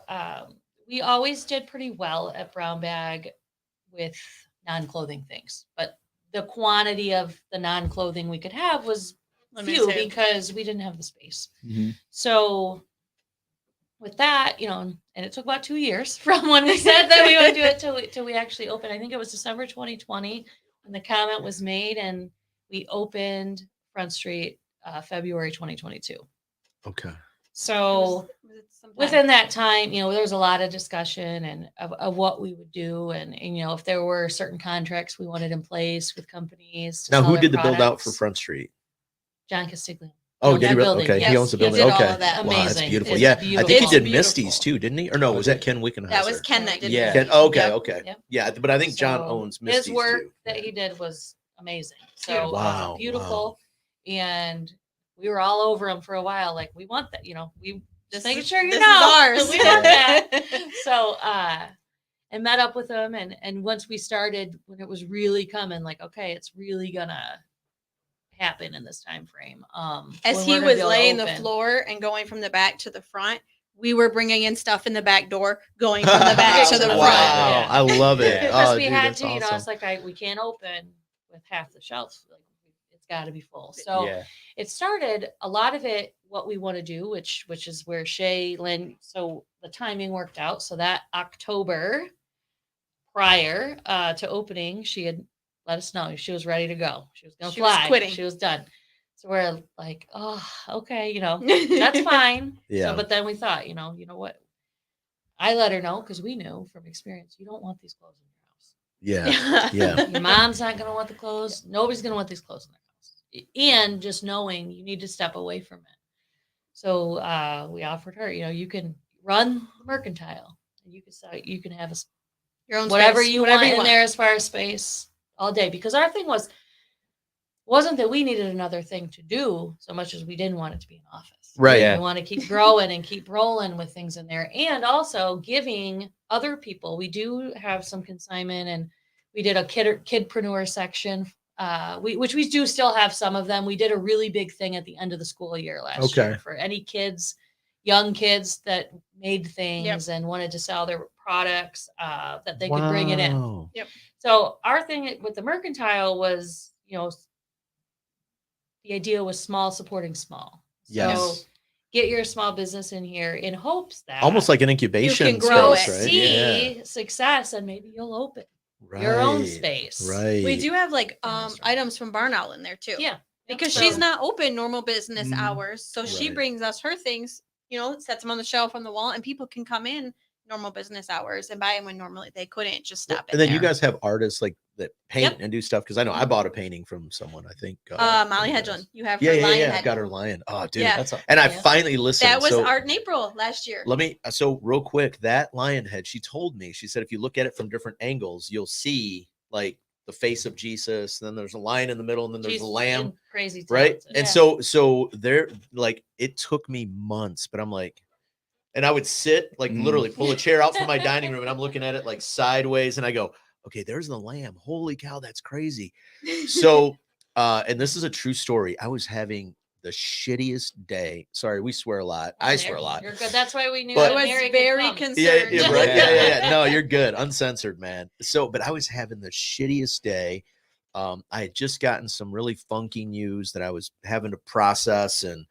we always did pretty well at Brown Bag with non-clothing things, but the quantity of the non-clothing we could have was few because we didn't have the space. So with that, and it took about 2 years from when we said that we would do it till we actually opened. I think it was December 2020 when the comment was made, and we opened Front Street February 2022. Okay. So within that time, there was a lot of discussion and of what we would do, and if there were certain contracts we wanted in place with companies. Now, who did the build out for Front Street? John Castiglione. Oh, did he really? Okay, he owns the building. Okay, all of that. Amazing. Wow, that's beautiful. It's I beautiful. think he did Misty's too, didn't he? Or no, was that Ken Wickenheiser? That was Ken that did. Ken, okay. Yep. Yeah, but I think John owns Misty's his work too. that he did was amazing. So beautiful, and we were all over him for a while. Like, we want that. We just making sure this is ours. We want that. So and met up with him, and once we started, when it was really coming, like, okay, it's really gonna happen in this time frame. As he was laying the floor and going from the back to the front, we were bringing in stuff in the back door, going from the back to the front. Wow, I love it. Because we had to, it's like we can't open with half the shelves. Like, it's got to be full. So it started a lot of it. What we want to do, which is where Shay, Lynn. So the timing worked out. So that October prior to opening, she had let us know she was ready to go. She was going to fly. Quitting. She was done. So we're like, oh, okay, that's fine. Yeah. So, but then we thought, you know what? I let her know because we knew from experience, you don't want these clothes in your house. Yeah. Your mom's not going to want the clothes. Nobody's going to want these clothes in their house. And just knowing you need to step away from it. So we offered her, you can run the mercantile. You can have your own whatever space, you want in there as far as space all day. Because our thing wasn't that we needed another thing to do so much as we didn't want it to be an office. Right. Yeah. We want to keep growing and keep rolling with things in there, and also giving other people. We do have some consignment, and we did a kidpreneur section, which we do still have some of them. We did a really big thing at the end of the school year last year for any young kids that made things and wanted to sell their products that they could bring it in. Yep. So our thing with the mercantile was, the idea was small supporting small. Yes. So get your small business in here in hopes that almost like an incubation you can grow space, it. Right? See success, and maybe you'll open your own space. Right. We do have items from Barn Owl in there too. Yeah. Because she's not open normal business hours. So she brings us her things, sets them on the shelf on the wall, and people can come in normal business hours and buy them when normally they couldn't. Just stop it. And then you guys have artists like that paint and do stuff, because I know I bought a painting from someone, I think Molly Hedlund. You have her lion. I've got her lion. Oh dude. Yeah. That's and I finally listened. That was Art in April last year. So real quick, that lion head, she told me, she said if you look at it from different angles, you'll see like the face of Jesus, and then there's a lion in the middle, and then there's a lamb. Crazy right? And so they're like, it took me months, but I'm like, and I would sit, like literally pull a chair out from my dining room, and I'm looking at it like sideways, and I go, okay, there's the lamb. Holy cow, that's crazy. So, and this is a true story. I was having the shittiest day. Sorry, we swear a lot. I swear a lot. You're good. That's why we knew. But- I was Mary could very come. concerned. Yeah, right. Yeah. No, you're good. Uncensored, man. So, but I was having the shittiest day. I had just gotten some really funky news that I was having to process, and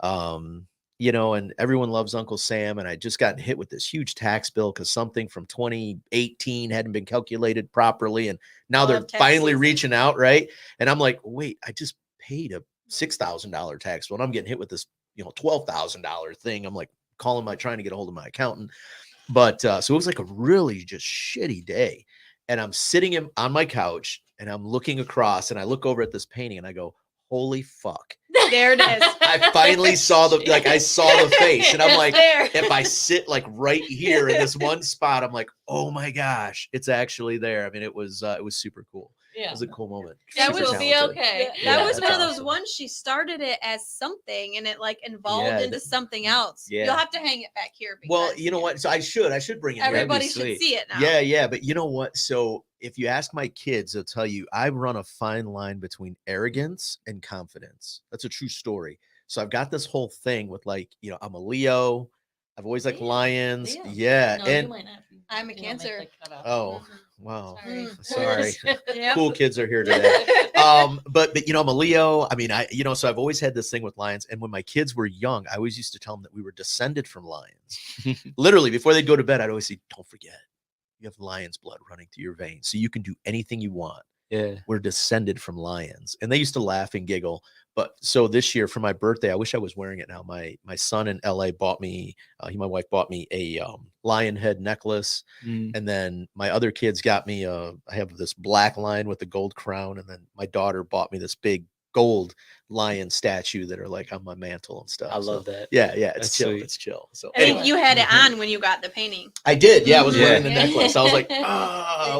and everyone loves Uncle Sam, and I just gotten hit with this huge tax bill because something from 2018 hadn't been calculated properly, and now they're tax finally season. reaching out, right? And I'm like, wait, I just paid a $6,000 tax bill, and I'm getting hit with this, $12,000 thing. I'm like trying to get a hold of my accountant, but so it was like a really just shitty day, and I'm sitting on my couch, and I'm looking across, and I look over at this painting, and I go, holy fuck. There it is. I finally saw I saw the face, and I'm like, there. if I sit like right here in this one spot, I'm like, oh my gosh, it's actually there. I mean, it was super cool. Yeah. It was a cool moment. That Super would be talented. okay. That Yeah, was that's one of those awesome. ones she started it as something and it like evolved Yeah, into something else. yeah. You'll have to hang it back here. Well, because you know what? So I should bring it here. Everybody That'd should be sweet. see it now. Yeah. But you know what? So if you ask my kids, they'll tell you I run a fine line between arrogance and confidence. That's a true story. So I've got this whole thing with I'm a Leo. I've always liked Leo. lions. Leo. Yeah. No, and you might not be. I'm a You don't make Cancer. the cutoff. oh, wow. Sorry. Sorry. Yep. Cool kids are here today. But I'm a Leo. I mean, so I've always had this thing with lions. And when my kids were young, I always used to tell them that we were descended from lions. Literally, before they'd go to bed, I'd always say, don't forget, you have lion's blood running through your veins, so you can do anything you want. Yeah. We're descended from lions. And they used to laugh and giggle. But so this year for my birthday, I wish I was wearing it now. My son in LA bought me, my wife bought me a lion head necklace. Mm. And then my other kids got me, I have this black lion with the gold crown. And then my daughter bought me this big gold lion statue that are like on my mantle and stuff. I love So, that. yeah, it's That's chill. sweet. It's chill. So And anyway, you had it on when you got the painting. I did. Yeah, I was Yeah. wearing the necklace. I was like,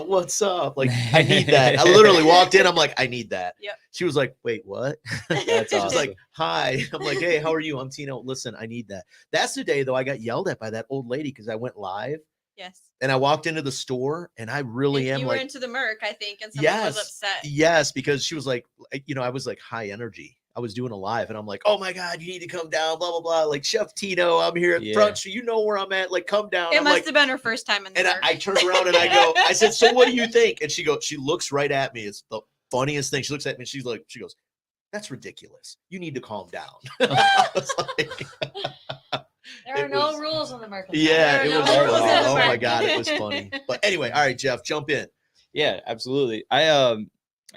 what's up? Like, I need that. I literally walked in. I'm like, I need that. Yep. She was like, wait, what? That's She's awesome. like, hi. I'm like, hey, how are you? I'm Tino. Listen, I need that. That's the day, though, I got yelled at by that old lady because I went live Yes. and I walked into the store and I really am You were like, into the Merc, I think, and someone was upset. yes, because she was like, I was like high energy. I was doing a live and I'm like, oh my God, you need to come down, blah, blah, blah. Like, Chef Tino, I'm here at Yeah. front. So you know where I'm at. Like, come down. It I'm must like, have been her first time in the and Merc. I turned around and I said, so what do you think? And she looks right at me. It's the funniest thing. She looks at me and she goes, that's ridiculous. You need to calm down. I was like, There are It no was- rules on the mercantile. yeah, There it are was, no rules on the oh my mercantile. God, it was funny. But anyway, all right, Jeff, jump in. Yeah, absolutely. I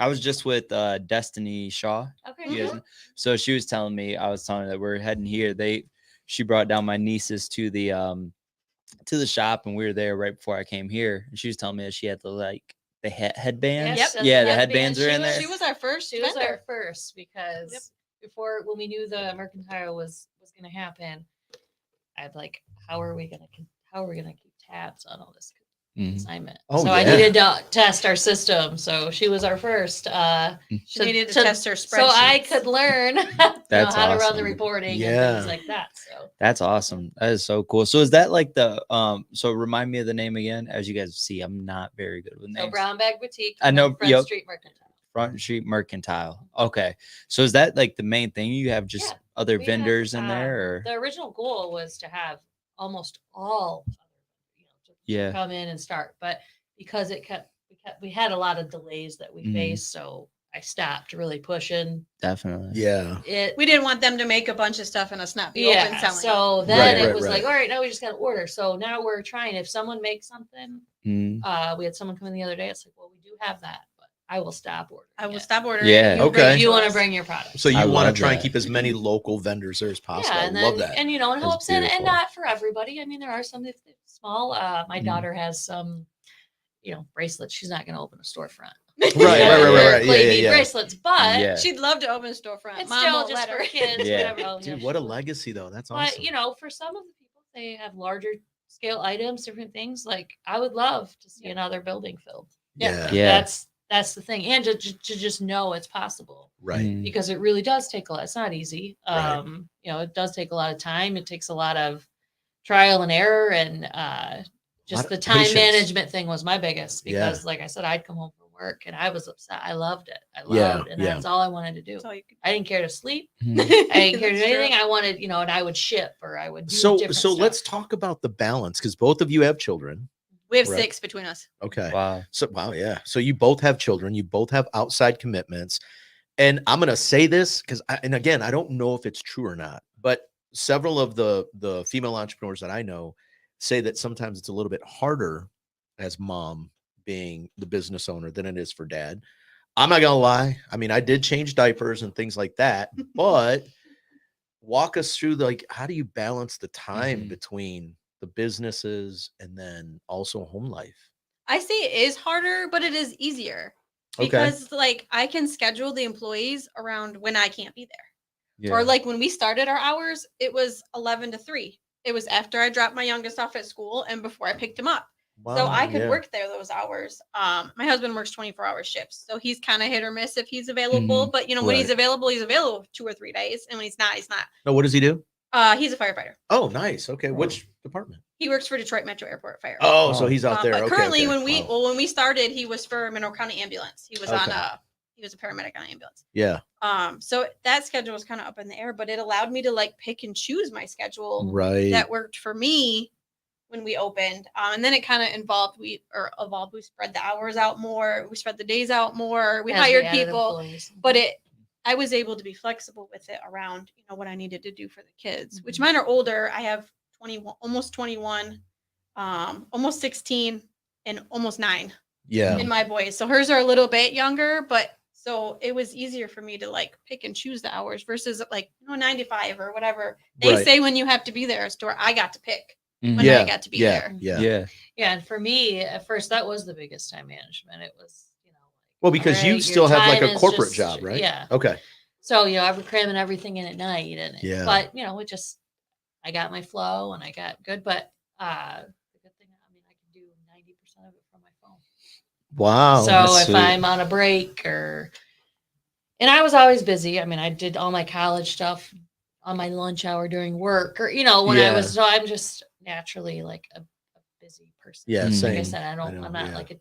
was just with Destiny Shaw. Okay. You guys know? So she was telling me, I was telling her that we're heading here. She brought down my nieces to the shop, and we were there right before I came here. And she was telling me that she had the headbands. Yes, that's Yeah, the the headbands are in there. She was our first. She was vendor. our first because before, when we knew the mercantile was going to happen, I'd like, how are we gonna keep tabs on all this Mhm. consignment? Oh, So I yeah. needed to test our system. So she was our first. She needed to test her spreadsheets. so I could learn That's how to run the awesome. reporting Yeah. and things like that. So That's awesome. That is so cool. So is that like the so remind me of the name again? As you guys see, I'm not very good with names. Brown Bag Boutique. I know, Front yep. Street Mercantile. Front Street Mercantile. Okay. So is that like the main thing? You have just Yeah, other we have, vendors in there, or The original goal was to have almost all, to Yeah. come in and start, but because we had a lot of delays that we Mhm. faced, so I stopped really pushing definitely. Yeah. it. We didn't want them to make a bunch of stuff and us not be open selling. So then Right, it right, was right. like, all right, now we just got to order. So now we're trying. If someone makes something, Mm. we had someone come in the other day. It's like, well, we do have that, but I will stop ordering. I will it. stop ordering. Yeah. You Okay. bring it If you to want to us. bring your product. So you I want love to try and that. keep as many local vendors there as possible. Yeah, I and love then, that. and in That's hopes, and beautiful. not for everybody. I mean, there are some that's small. My Mhm. daughter has some, bracelets. She's not going to open a storefront. Right, Yeah, right, right, yeah. right. Clay Yeah, bead yeah. bracelets, but Yeah. She'd love to open a storefront. it's Mom still won't just let for her. kids. Yeah. Whatever. Oh, yeah, Dude, what a she would. legacy though. That's But awesome. for some of the people, they have larger scale items, different things. Like I would love to see another building filled. Yeah. Yeah. That's the thing, and to just know it's possible Right. Mm. because it really does take a lot. It's not easy. Right. It does take a lot of time. It takes a lot of trial and error, and Lot just of the time patience. management thing was my biggest Yeah. because, like I said, I'd come home from work, and I was upset. I loved it. I Yeah, loved it, and yeah. that's all I wanted to do. That's all you could I didn't care to sleep. Mhm. I didn't care to do That's true. anything. I wanted, and I would ship or I would do So different so stuff. let's talk about the balance, because both of you have children. We have Correct. 6 between us. Okay. Wow. So wow, yeah. So you both have children, you both have outside commitments. And I'm gonna say this because and again, I don't know if it's true or not, but several of the female entrepreneurs that I know say that sometimes it's a little bit harder as mom being the business owner than it is for dad. I'm not gonna lie. I mean, I did change diapers and things like that, but walk us through like how do you balance the time Mhm. between the businesses and then also home life? I say it is harder, but it is easier Okay. because like I can schedule the employees around when I can't be there. Yeah. Or like when we started our hours, it was 11 to 3. It was after I dropped my youngest off at school and before I picked him up. So I could yeah. work there those hours. My husband works 24-hour shifts. So he's kind of hit or miss if he's available. But when he's available 2 or 3 days. And when he's not, he's not. No, what does he do? He's a firefighter. Oh, nice. Okay. Which department? He works for Detroit Metro Airport Fire. Oh, so he's out there. But Okay, currently okay. when we started, he was for Mineral County Ambulance. He was Okay. he was a paramedic on ambulance. Yeah. So that schedule was kind of up in the air, but it allowed me to like pick and choose my schedule Right. that worked for me when we opened. And then it kind of evolved. We spread the hours out more. We spread the days out more. We As hired added people, employees. but I was able to be flexible with it around, what I needed to do for the kids, which Mhm. mine are older. I have 21, almost 21, almost 16 and almost 9 Yeah. in my boys. So hers are a little bit younger, but so it was easier for me to like pick and choose the hours versus like 9 to 5 or whatever they Right. say when you have to be there. A store I got to pick Mhm. when Yeah. I got to be Yeah. there. Yeah. Yeah. Yeah, and for me, at first, that was the biggest time management. It was, Well, because you alright, still your have like time a is corporate just- job, right? Yeah. Okay. So, I'm cramming everything in at night, and Yeah. but it just I got my flow and I got good. But the good thing, I can do 90% of it from my phone. Wow. So that's if sweet. I'm on a break and I was always busy. I did all my college stuff on my lunch hour during work, or when I was. So I'm just naturally like a busy person. Yeah. Mm. Same. Like I said, I'm not yeah. like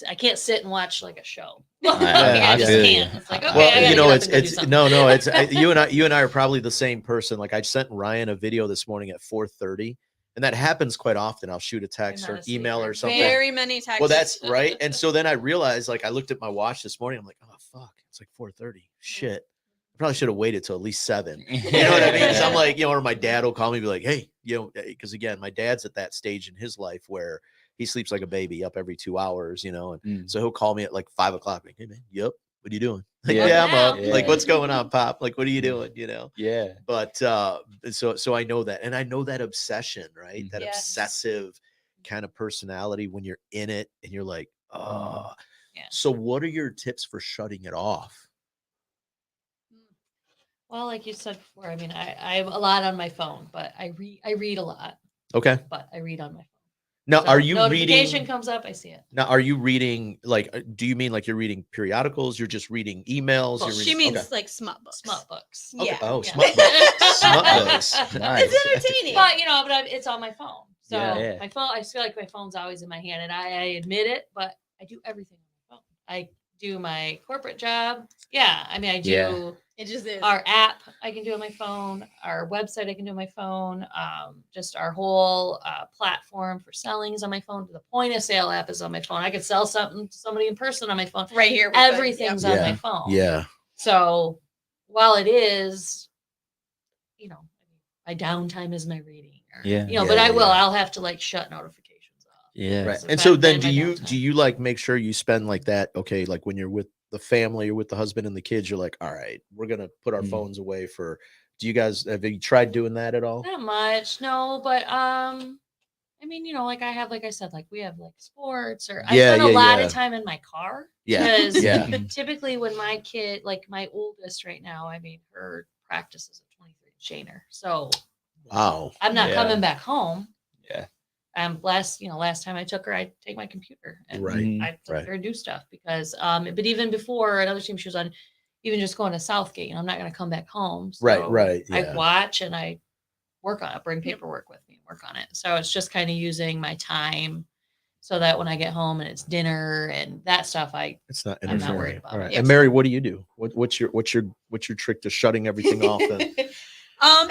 I can't sit and watch like a show. I I just feel can't. you. It's like, okay, Well, I gotta get up it's and go do it's something. no, it's you and I are probably the same person. Like I sent Ryan a video this morning at 4:30, and that happens quite often. I'll shoot a text You're or not a email sleeper. or something. Very many times. Well, that's right. And so then I realized, like, I looked at my watch this morning. I'm like, oh fuck, it's like 4:30. Shit, I probably should have waited till at least 7. You know what I mean? So I'm like, or my dad will call me, and be like, hey, because again, my dad's at that stage in his life where he sleeps like a baby, up every 2 hours, and so he'll call me at like 5 o'clock. Like, hey man, yep, what are you doing? Like, Yeah. I'm up. Yeah. Like, what's going on, Pop? Like, what are you doing? Yeah. But so I know that, and I know that obsession, right? That Yes. obsessive kind of personality when you're in it and you're like, oh. Yeah. So what are your tips for shutting it off? Well, like you said before, I'm a lot on my phone, but I read a lot, Okay. but I read on my phone. Now, So are you notification reading? comes up, I see it. Now, are you reading? Like, do you mean like you're reading periodicals? You're just reading emails. Well, You're She reading, means okay. like smut books. Smut books. Okay. Yeah. Oh, Yeah. smut books. Smut books. Nice. It's entertaining. But it's on my phone. So Yeah. my phone, I feel like my phone's always in my hand, and I admit it, but I do everything on my phone. I do my corporate job. Yeah, I do. Yeah. It just is. Our app I can do on my phone. Our website I can do on my phone. Just our whole platform for selling is on my phone. The point of sale app is on my phone. I could sell something to somebody in person on my phone. right here. Everything's on my phone. Yeah. So while it is, my downtime is my reading. Or, Yeah. but Yeah, I will. yeah. I'll have to like shut notifications off. Yeah. Right. Because And if so I'm then in do my you downtime. like make sure you spend like that? Okay, like when you're with the family or with the husband and the kids, you're like, all right, we're gonna put our Mm. phones away for. Do you guys have you tried doing that at all? Not much, no, but like I have, like I said, like we have like sports, or I Yeah, spend a yeah, lot yeah. of time in my car. Yeah, Because yeah. typically when my kid, like my oldest right now, her practice is a 23 chainer. So Wow. I'm not Yeah. coming back home. Yeah. Last time I took her, I take my computer and Right. Mhm. I took Right. her to do stuff because, but even before another team she was on, even just going to Southgate, I'm not going to come back home. So Right, I yeah. watch and I work on it, bring paperwork with me and work on it. So it's just kind of using my time. so that when I get home and it's dinner and that stuff, I'm not interfering. worried about All it. right. Yeah. And Mary, what do you do? What's your trick to shutting everything off? Then?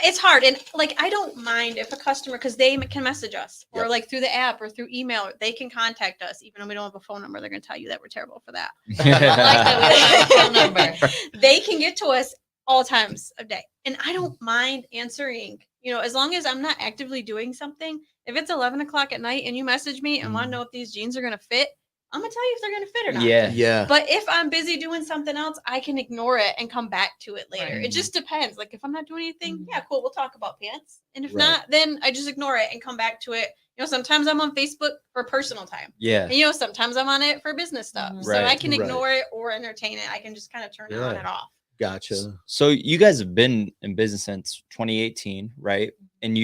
It's hard, and like I don't mind if a customer, because they can message us or Yep. like through the app or through email, they can contact us even though we don't have a phone number. They're going to tell you that we're terrible for that. I like that we don't have a phone number. They can get to us all times of day, and I don't mind answering. You know, as long as I'm not actively doing something. If it's 11 o'clock at night and you message me and want to know if these jeans are going to fit, I'm gonna tell you if they're gonna fit or not. Yeah. Yeah. But if I'm busy doing something else, I can ignore it and come back to it later. Right. It just depends. Like if I'm not doing anything, yeah, cool, we'll talk about pants. And if Right. not, then I just ignore it and come back to it. You know, sometimes I'm on Facebook for personal time. Yeah. And you know, sometimes I'm on it for business stuff. Mhm. So I Right. can Right. ignore it or entertain it. I can just kind of turn it on Yeah. and off. Gotcha. So you guys have been in business since 2018, right? And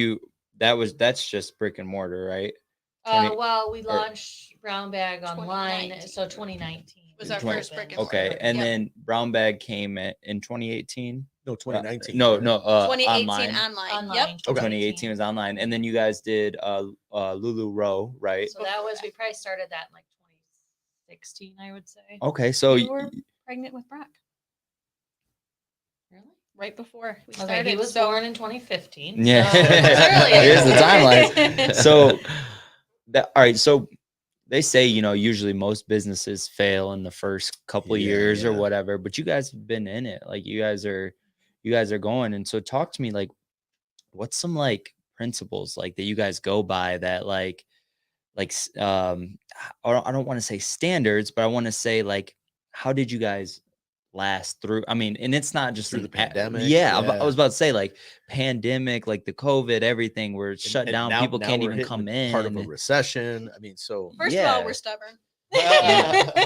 that's just brick and mortar, right? 20 Well, we launched Brown Bag online, 2019. so 2019 Was our first brick and Okay, mortar. and Yep. then Brown Bag came in 2018. No, 2019. No, 2018 online. online. Yep. Okay. 2018 was online, and then you guys did Lulu Row, right? So that was, we probably started that in like 2016, I would say. Okay, so You were pregnant with Brock Really? right before we Okay, started. he was so born in 2015. Yeah. So Here's the timeline. so all right, so they say, usually most businesses fail in the first couple Yeah, years or yeah. whatever, but you guys have been in it. Like you guys are going. And so talk to me, like, what's some like principles like that you guys go by that I don't want to say standards, but I want to say like, how did you guys last through? I mean, and it's not just Through the an pandemic, Yeah, yeah. I was about to say like pandemic, like the COVID, everything where it's shut And down. now- People now can't we're even hitting come Part of a in. recession. I mean, so First of Yeah. all, we're stubborn. we're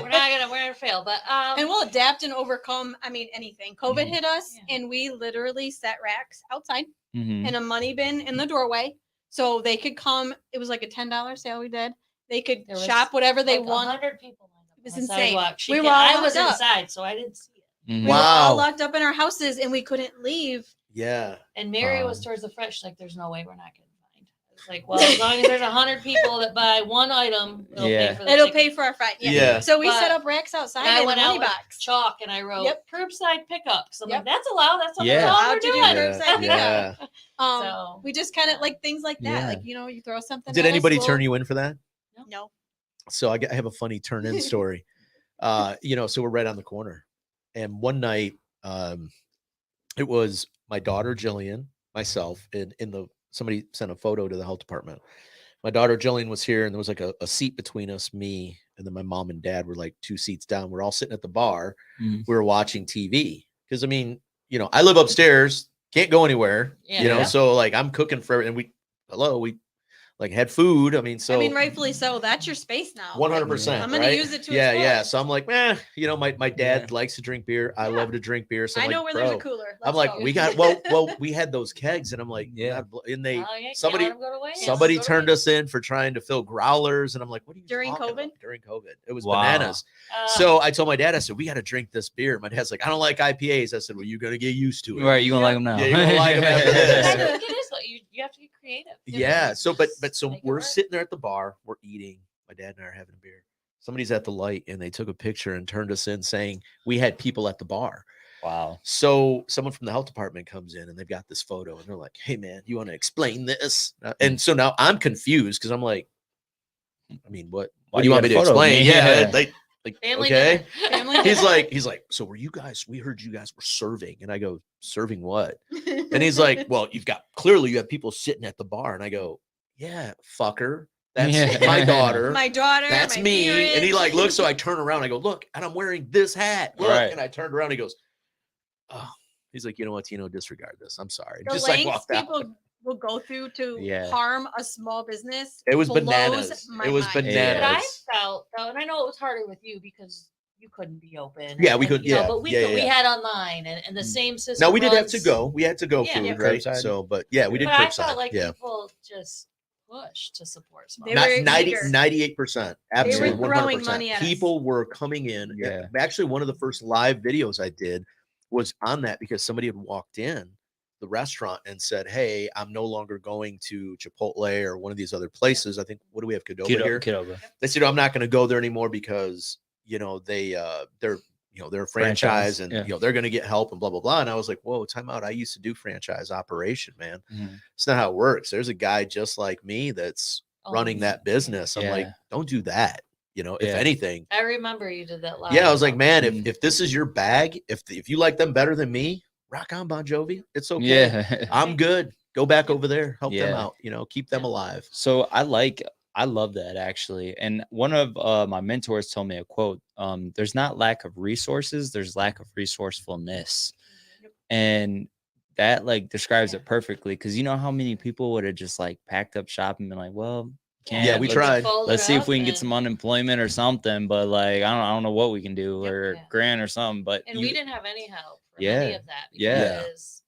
not gonna fail, but And we'll adapt and overcome. I mean, anything. COVID Mhm. hit us, Yeah. and we literally set racks outside Mhm. and a money bin in the doorway, so they could come. It was like a $10 sale we did. They could There was shop whatever they like wanted. 100 people lined up It was on the insane. sidewalk. We were all I was locked up. inside, so I didn't see it. Mhm. We were all Wow. locked up in our houses, and we couldn't leave. yeah. And Mary was Wow. towards the front. She's like, "There's no way we're not getting fined." It's like, well, as long as there's 100 people that buy one item, it'll Yeah. pay for the It'll ticket. pay for our fine. Yeah. Yeah. So we But- set up racks outside And I in a went money out with box. chalk and I wrote Yep. curbside pickup. So I'm Yep. like, that's allowed. That's something Yeah. all Allowed we're to do doing. curbside Yeah. pickup. yeah. So We just kind of like things like that. Yeah. Like, you throw something. Did at us, anybody turn we'll- you in for that? No. So I have a funny turn in story. So we're right on the corner. And one night, it was my daughter Jillian, myself, and somebody sent a photo to the health department. My daughter Jillian was here, and there was like a seat between us, me, and then my mom and dad were like 2 seats down. We're all sitting at the bar. Mhm. We were watching TV. Because I mean, I live upstairs, can't go anywhere. Yeah. So like I'm cooking for and we like had food. I mean, so I mean, rightfully so. That's your space now. 100%. I'm gonna right? use it to Yeah, its yeah. fullest. So I'm like, my dad likes to drink beer. I Yeah. love to drink beer. So I I'm know like, where there's a bro, cooler. I'm Let's like, go. we got we had those kegs, and I'm like, Yeah. God and they oh, yeah, somebody can't let 'em go to waste. somebody go to turned waste. us in for trying to fill growlers, and I'm like, what are you During talking COVID? about? During COVID, it was Wow. bananas. Uh, So I told my dad, I said, we got to drink this beer. My dad's like, I don't like IPAs. I said, well, you're gonna get used to it. Right, you gonna like them now? Yeah, you're gonna like 'em after this. I think it is though. You have to get creative. Yeah. So, but so Make it we're work. sitting there at the bar, we're eating. My dad and I are having a beer. Somebody's at the light, and they took a picture and turned us in, saying we had people at the bar. Wow. So someone from the health department comes in, and they've got this photo, and they're like, "Hey, man, you want to explain this?" And so now I'm confused because I'm like, I mean, what Why do you want got me a to photo of explain? me? Yeah, Yeah. like Family okay. dinner. Family He's dinner. like, so we heard you guys were serving. And I go, serving what? And he's like, well, you have people sitting at the bar. And I go, yeah, fucker. That's Yeah. my daughter. my daughter. That's my me. And he parents. like looks, so I turn around, I go, look, and I'm wearing this hat. Look. Right. And I turned around, he goes, oh, he's like, you know what, Tino, disregard this. I'm sorry. The Just like lengths walked out. people will go through to Yeah. harm a small business. It was blows bananas. my It was mind. bananas. But I Yes. felt though, and I know it was harder with you because you couldn't be open. Yeah, we and, could- you know, yeah, but we yeah, could. We yeah. had online and the same system. Now we did have runs- to go. We had to go Yeah. food, Yeah. right? Curbside. So, but yeah, we did But I curbside. felt like yeah. people just push to support small. They Not were 90, eager. 98%. were Absolutely. throwing 100%. money at us. People were coming in. Yeah. Actually, one of the first live videos I did was on that because somebody had walked in the restaurant and said, hey, I'm no longer going to Chipotle or one of these other places. I think, what do we have? Qdoba here? Qdoba. They said, I'm not going to go there anymore because, you know, they're a franchise and, you know, they're going to get help and blah, blah, blah. And I was like, whoa, time out. I used to do franchise operation, man. It's not how it works. There's a guy just like me that's running that business. I'm like, don't do that. You know, if anything, I remember you did that live. Yeah, I was like, man, if this is your bag, if you like them better than me, rock on, Bon Jovi. It's okay. Yeah. I'm good. Go back over there, help them out. You know, keep them alive. So I love that actually. And one of my mentors told me a quote: "There's not lack of resources, there's lack of resourcefulness," and that like describes it perfectly. Because you know how many people would have just like packed up shop and been like, well. Yeah, we tried. Let's see if we can get some unemployment or something. But like, I don't know what we can do or grant or something. But we didn't have any help for any of that because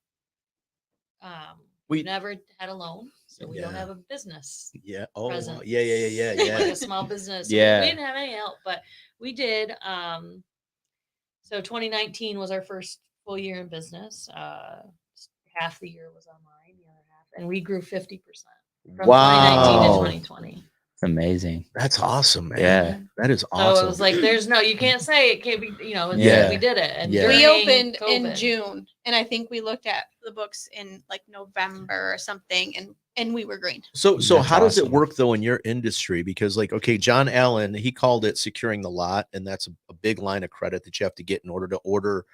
we never had a loan, so we don't have a business. Yeah. Oh, presence. Yeah. Like a small business. So we didn't have any help, but we did. So 2019 was our first full year in business. Half the year was online, the other half, and we grew 50%. From 2019 to 2020. It's amazing. That's awesome, man. Yeah. That is awesome. So it was like, you can't say it can't be, you know, we did it. And we opened in June, and I think we looked at the books in like November or something, and we were green. So how does it work though in your industry? Because like, okay, John Allen, he called it securing the lot, and that's a big line of credit that you have to get in order to order,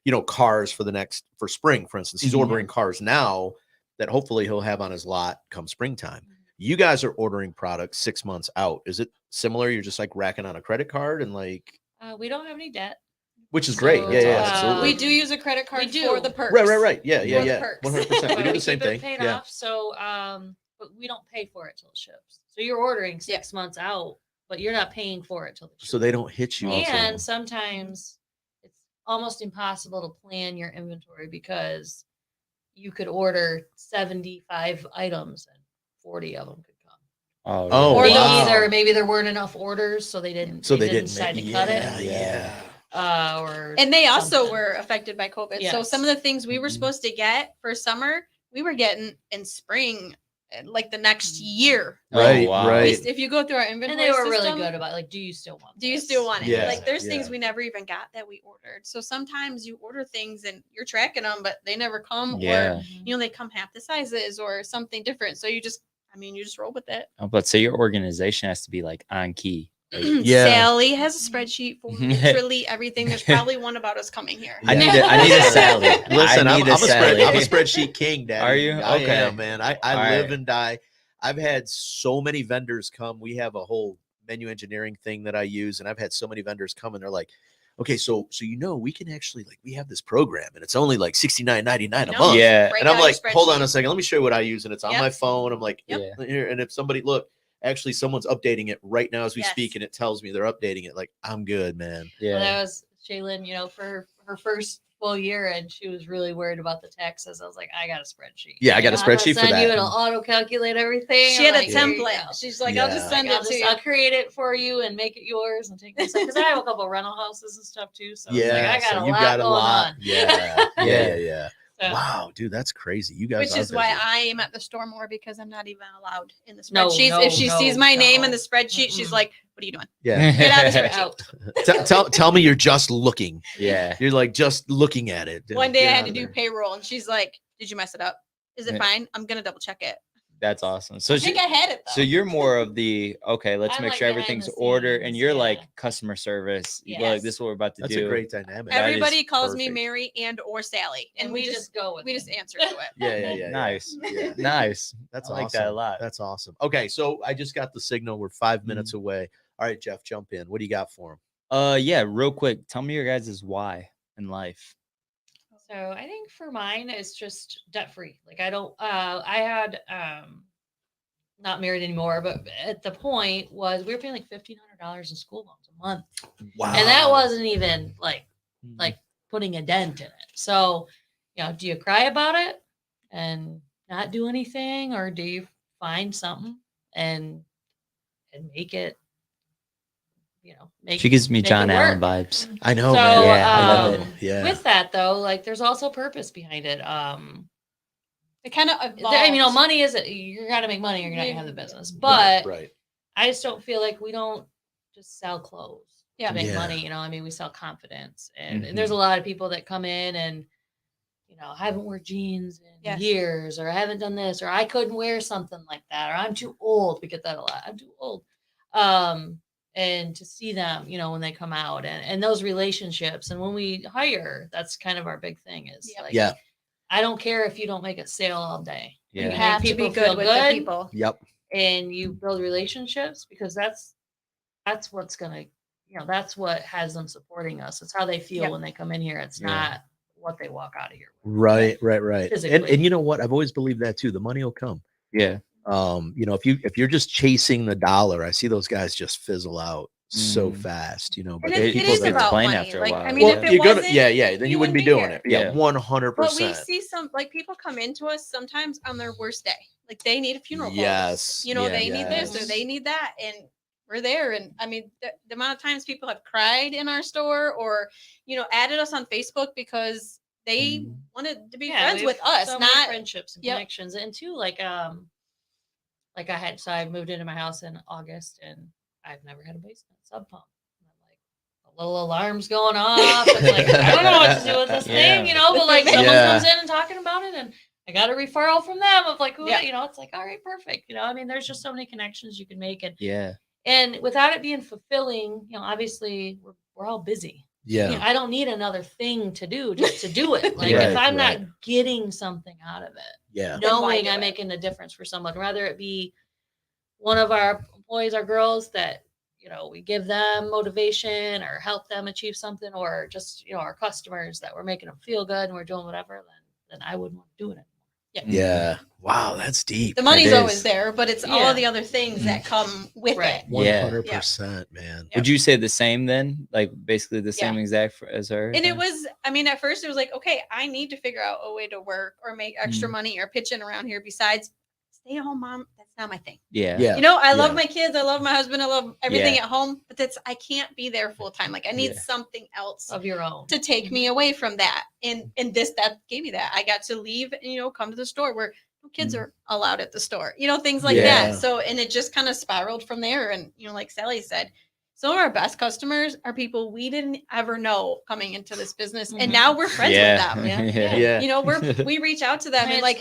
you know, cars for spring, for instance. He's ordering cars now that hopefully he'll have on his lot come springtime. You guys are ordering products 6 months out. Is it similar? You're just like racking on a credit card and like we don't have any debt, which is great. Absolutely. We do use a credit card for the perks. Right. Yeah. 100%. We do the same thing. Paid off, so but we don't pay for it till it ships. So you're ordering 6 months out, but you're not paying for it till it ships. So they don't hit you. And sometimes it's almost impossible to plan your inventory because you could order 75 items and 40 of them could come. Or maybe there weren't enough orders, so they didn't decide to cut it. And they also were affected by COVID. Yes. So some of the things we were supposed to get for summer, we were getting in spring, like the next year. Right. If you go through our inventory, and they were really good about like, do you still want it? Yeah. Like there's things we never even got that we ordered. So sometimes you order things and you're tracking them, but they never come, or you know, they come half the sizes or something different. So you just roll with it. But so your organization has to be like on key. Like, Sally has a spreadsheet for literally everything. There's probably one about us coming here. I need a Sally. Listen, I'm a spreadsheet king, Daddy. Are you? I am, man. I live and die. I've had so many vendors come. We have a whole menu engineering thing that I use, and I've had so many vendors come, and they're like, okay, so you know, we can actually like, we have this program and it's only like $69.99 a month. Yeah. And I'm like, hold on a second, let me show you what I use. And it's on my phone. I'm like, here. And if somebody actually someone's updating it right now as we speak, and it tells me they're updating it. Like, I'm good, man. Yeah. Well, that was Shaylin, you know, for her first full year, and she was really worried about the taxes. I was like, I got a spreadsheet. Yeah, I got a spreadsheet for that. It'll auto calculate everything. She had a template. She's like, I'll just send it to you. I'll create it for you and make it yours and take this because I have a couple of rental houses and stuff too. So I got a lot going on. Yeah. So. Wow, dude, that's crazy. You guys, which is why I am at the store more, because I'm not even allowed in the spreadsheets. If she sees my name in the spreadsheet, she's like, "What are you doing? Yeah, get out of the spreadsheet." Tell me you're just looking. Yeah, you're like just looking at it. One day I had to do payroll, and she's like, "Did you mess it up? Is it fine? I'm gonna double check it." That's awesome. So I think I had it though. So you're more of the let's make sure everything's ordered, and you're like customer service. Yes. Like, this is what we're about to do. That's a great dynamic. Everybody calls me Mary and or Sally, and we just go with just answer to it. Yeah. Nice. Nice. That's awesome. I like that a lot. That's awesome. Okay, so I just got the signal. We're 5 minutes away. All right, Jeff, jump in. What do you got for him? Yeah, real quick. Tell me your guys' why in life. So I think for mine, it's just debt free. Like I had not married anymore, but at the point was we were paying like $1,500 in school loans a month. Wow. And that wasn't even like putting a dent in it. So, you know, do you cry about it and not do anything, or do you find something and make it, you know, she gives me John Allen vibes. I know, so, man. I love it. Yeah. With that though, like there's also purpose behind it. It kind of I mean, money is you got to make money. You're not gonna have the business, but right. I just don't feel like we don't just sell clothes to make Yeah. money. I mean, we sell confidence, and there's a lot of people that come in and I haven't worn jeans in years, or I haven't done this, or I couldn't wear something like that, or I'm too old. We get that a lot. I'm too old. And to see them, when they come out and those relationships, and when we hire, that's kind of our big thing is I don't care if you don't make a sale all day. You have to be good with the people. Yep. And you build relationships, because that's what's gonna, that's what has them supporting us. It's how they feel when they come in here. It's not what they walk out of here with. Right. And you know what? I've always believed that too. The money will come. Yeah. If you're just chasing the dollar, I see those guys just fizzle out so fast, but it is about money. After a while. I mean, if it wasn't, then you wouldn't be doing it. Yeah, 100%. But we see some people come into us sometimes on their worst day. Like they need a funeral. Yes. They need this or they need that. And we're there. And I mean, the amount of times people have cried in our store or, added us on Facebook because they wanted to be friends with us, so not friendships and connections. And too, I moved into my house in August, and I've never had a basement sub pump. The little alarms going off. It's like, I don't know what to do with this thing, but someone comes in and talking about it, and I got a referral from them of who, it's like, all right, perfect. I mean, there's just so many connections you can make. And without it being fulfilling, obviously we're all busy. Yeah. I don't need another thing to do just to do it. If I'm not getting something out of it, knowing I'm making a difference for someone, whether it be one of our employees, our girls that, we give them motivation or help them achieve something, or just, our customers that we're making them feel good and we're doing whatever, then I wouldn't want to do it anymore. Yeah. Wow. That's deep. The money's always there, but it's all the other things that come with it. 100%, man. Would you say the same then? Like basically the same exact as her? And it was, at first it was like, okay, I need to figure out a way to work or make extra money or pitch in around here besides stay at home mom. That's not my thing. Yeah. I love my kids. I love my husband. I love everything at home, but I can't be there full time. Like I need something else of your own to take me away from that. And that gave me that. I got to leave and, come to the store where no kids are allowed at the store, things like that. So, and it just kind of spiraled from there. And, like Sally said, some of our best customers are people we didn't ever know coming into this business. And now we're friends with them. We reach out to them and they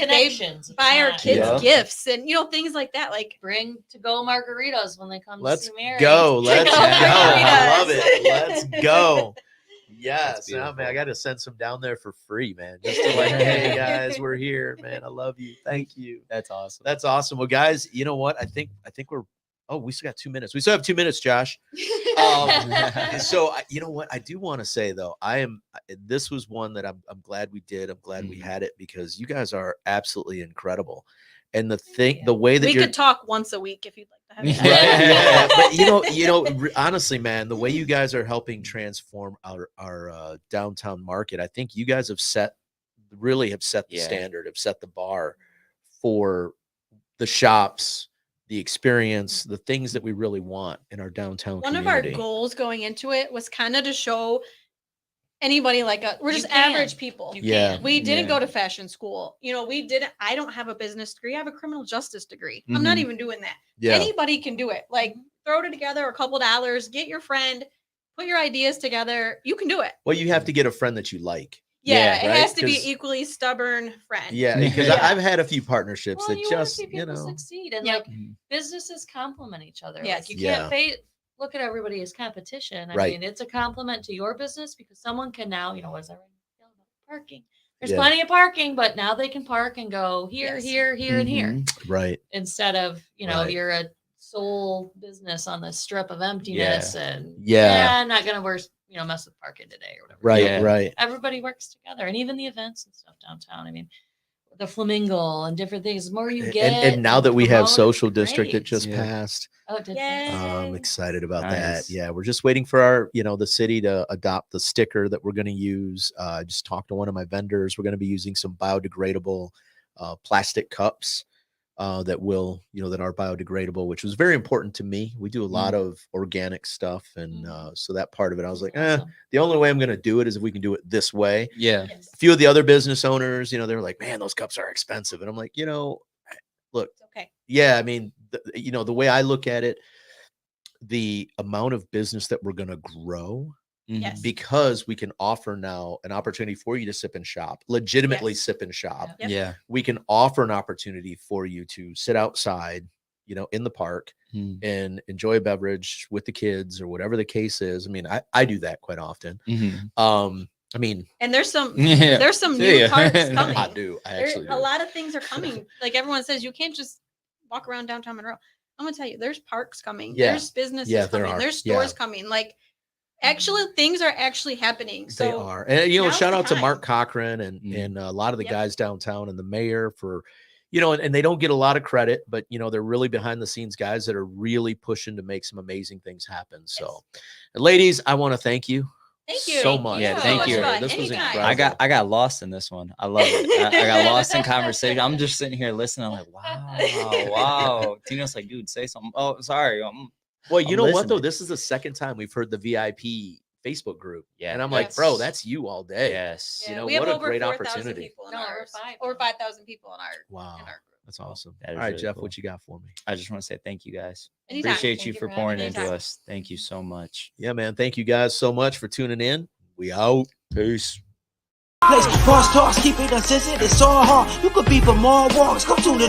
buy our kids gifts and, things like that. Like bring to go margaritas when they come to see Mary. Let's go. I love it. Let's go. Yes. Man, I got to send some down there for free, man. Just to hey guys, we're here, man. I love you. Thank you. That's awesome. That's awesome. Well, guys, you know what? I think we're, we still got 2 minutes. We still have 2 minutes, Josh. So you know what? I do want to say though, this was one that I'm glad we did. I'm glad we had it because you guys are absolutely incredible. And the way that we could talk once a week if you'd like to have but honestly, man, the way you guys are helping transform our downtown market, I think you guys have set the standard, have set the bar for the shops, the experience, the things that we really want in our downtown community. One of our goals going into it was kind of to show anybody like us. We're just average people. We didn't go to fashion school. I don't have a business degree. I have a criminal justice degree. I'm not even doing that. Anybody can do it. Like throw it together, a couple dollars, get your friend, put your ideas together. You can do it. Well, you have to get a friend that you like. It has to be equally stubborn friend. Because I've had a few partnerships that just, succeed and businesses complement each other. Yes. You can't look at everybody as competition. I mean, it's a compliment to your business because someone can now, parking. There's plenty of parking, but now they can park and go here, here, here, and here. Right. Instead of, you're a sole business on the strip of emptiness and I'm not going to mess with parking today or whatever. Right. Everybody works together, and even the events and stuff downtown. I mean, the Flamingo and different things. The more you get, and now that we have social district that just passed, I'm excited about that. Yeah, we're just waiting for our, the city to adopt the sticker that we're going to use. I just talked to one of my vendors. We're going to be using some biodegradable plastic cups that will, that are biodegradable, which was very important to me. We do a lot of organic stuff. And so that part of it, I was like, the only way I'm going to do it is if we can do it this way. Yeah. A few of the other business owners, they're like, man, those cups are expensive. And I'm like, look, It's okay. yeah, I mean, the way I look at it, the amount of business that we're going to grow, Yes. because we can offer now an opportunity for you to sip and shop, legitimately sip and shop. Yep. Yeah. We can offer an opportunity for you to sit outside, in the park and enjoy a beverage with the kids or whatever the case is. I mean, I do that quite often. I mean, And there's some Yeah. there's some new parks coming. I do. I actually do. A lot of things are coming. Like everyone says, you can't just walk around downtown Monroe. I'm gonna tell you, there's parks coming. Yeah. There's businesses Yeah, there coming. are. There's stores Yeah. coming. Like actually, things are actually happening. So They are. And, now's shout the out to time. Mark Cochran and a lot of the Yep. guys downtown and the mayor for, and they don't get a lot of credit, but, they're really behind the scenes guys that are really pushing to make some amazing things happen. So, ladies, I want to thank you. Thank you So much. Yeah, So thank much you. fun. This was Anytime. incredible. I got lost in this one. I love it. I got lost in conversation. I'm just sitting here listening. I'm like, wow. Tino's like, dude, say something. Oh, sorry. Well, you I'm know what, listening. though? This is the second time we've heard the VIP Facebook group. Yeah. And I'm like, Yes. bro, that's you all day. Yes. Yeah, You know, we have what a over great 4,000 opportunity. people in No, over ours. 5,000. Over 5,000 people in our Wow. group. That's awesome. That is All right, really Jeff, cool. what you got for me? I just want to say thank you guys. Anytime. Appreciate Thank you you for for pouring having into us. us. Thank you so much. Yeah, man. Thank you guys so much for tuning in. We out. Peace. Place, Boss Talks, keep it uncensored, it's all hard. You could be for more walks, come tune in the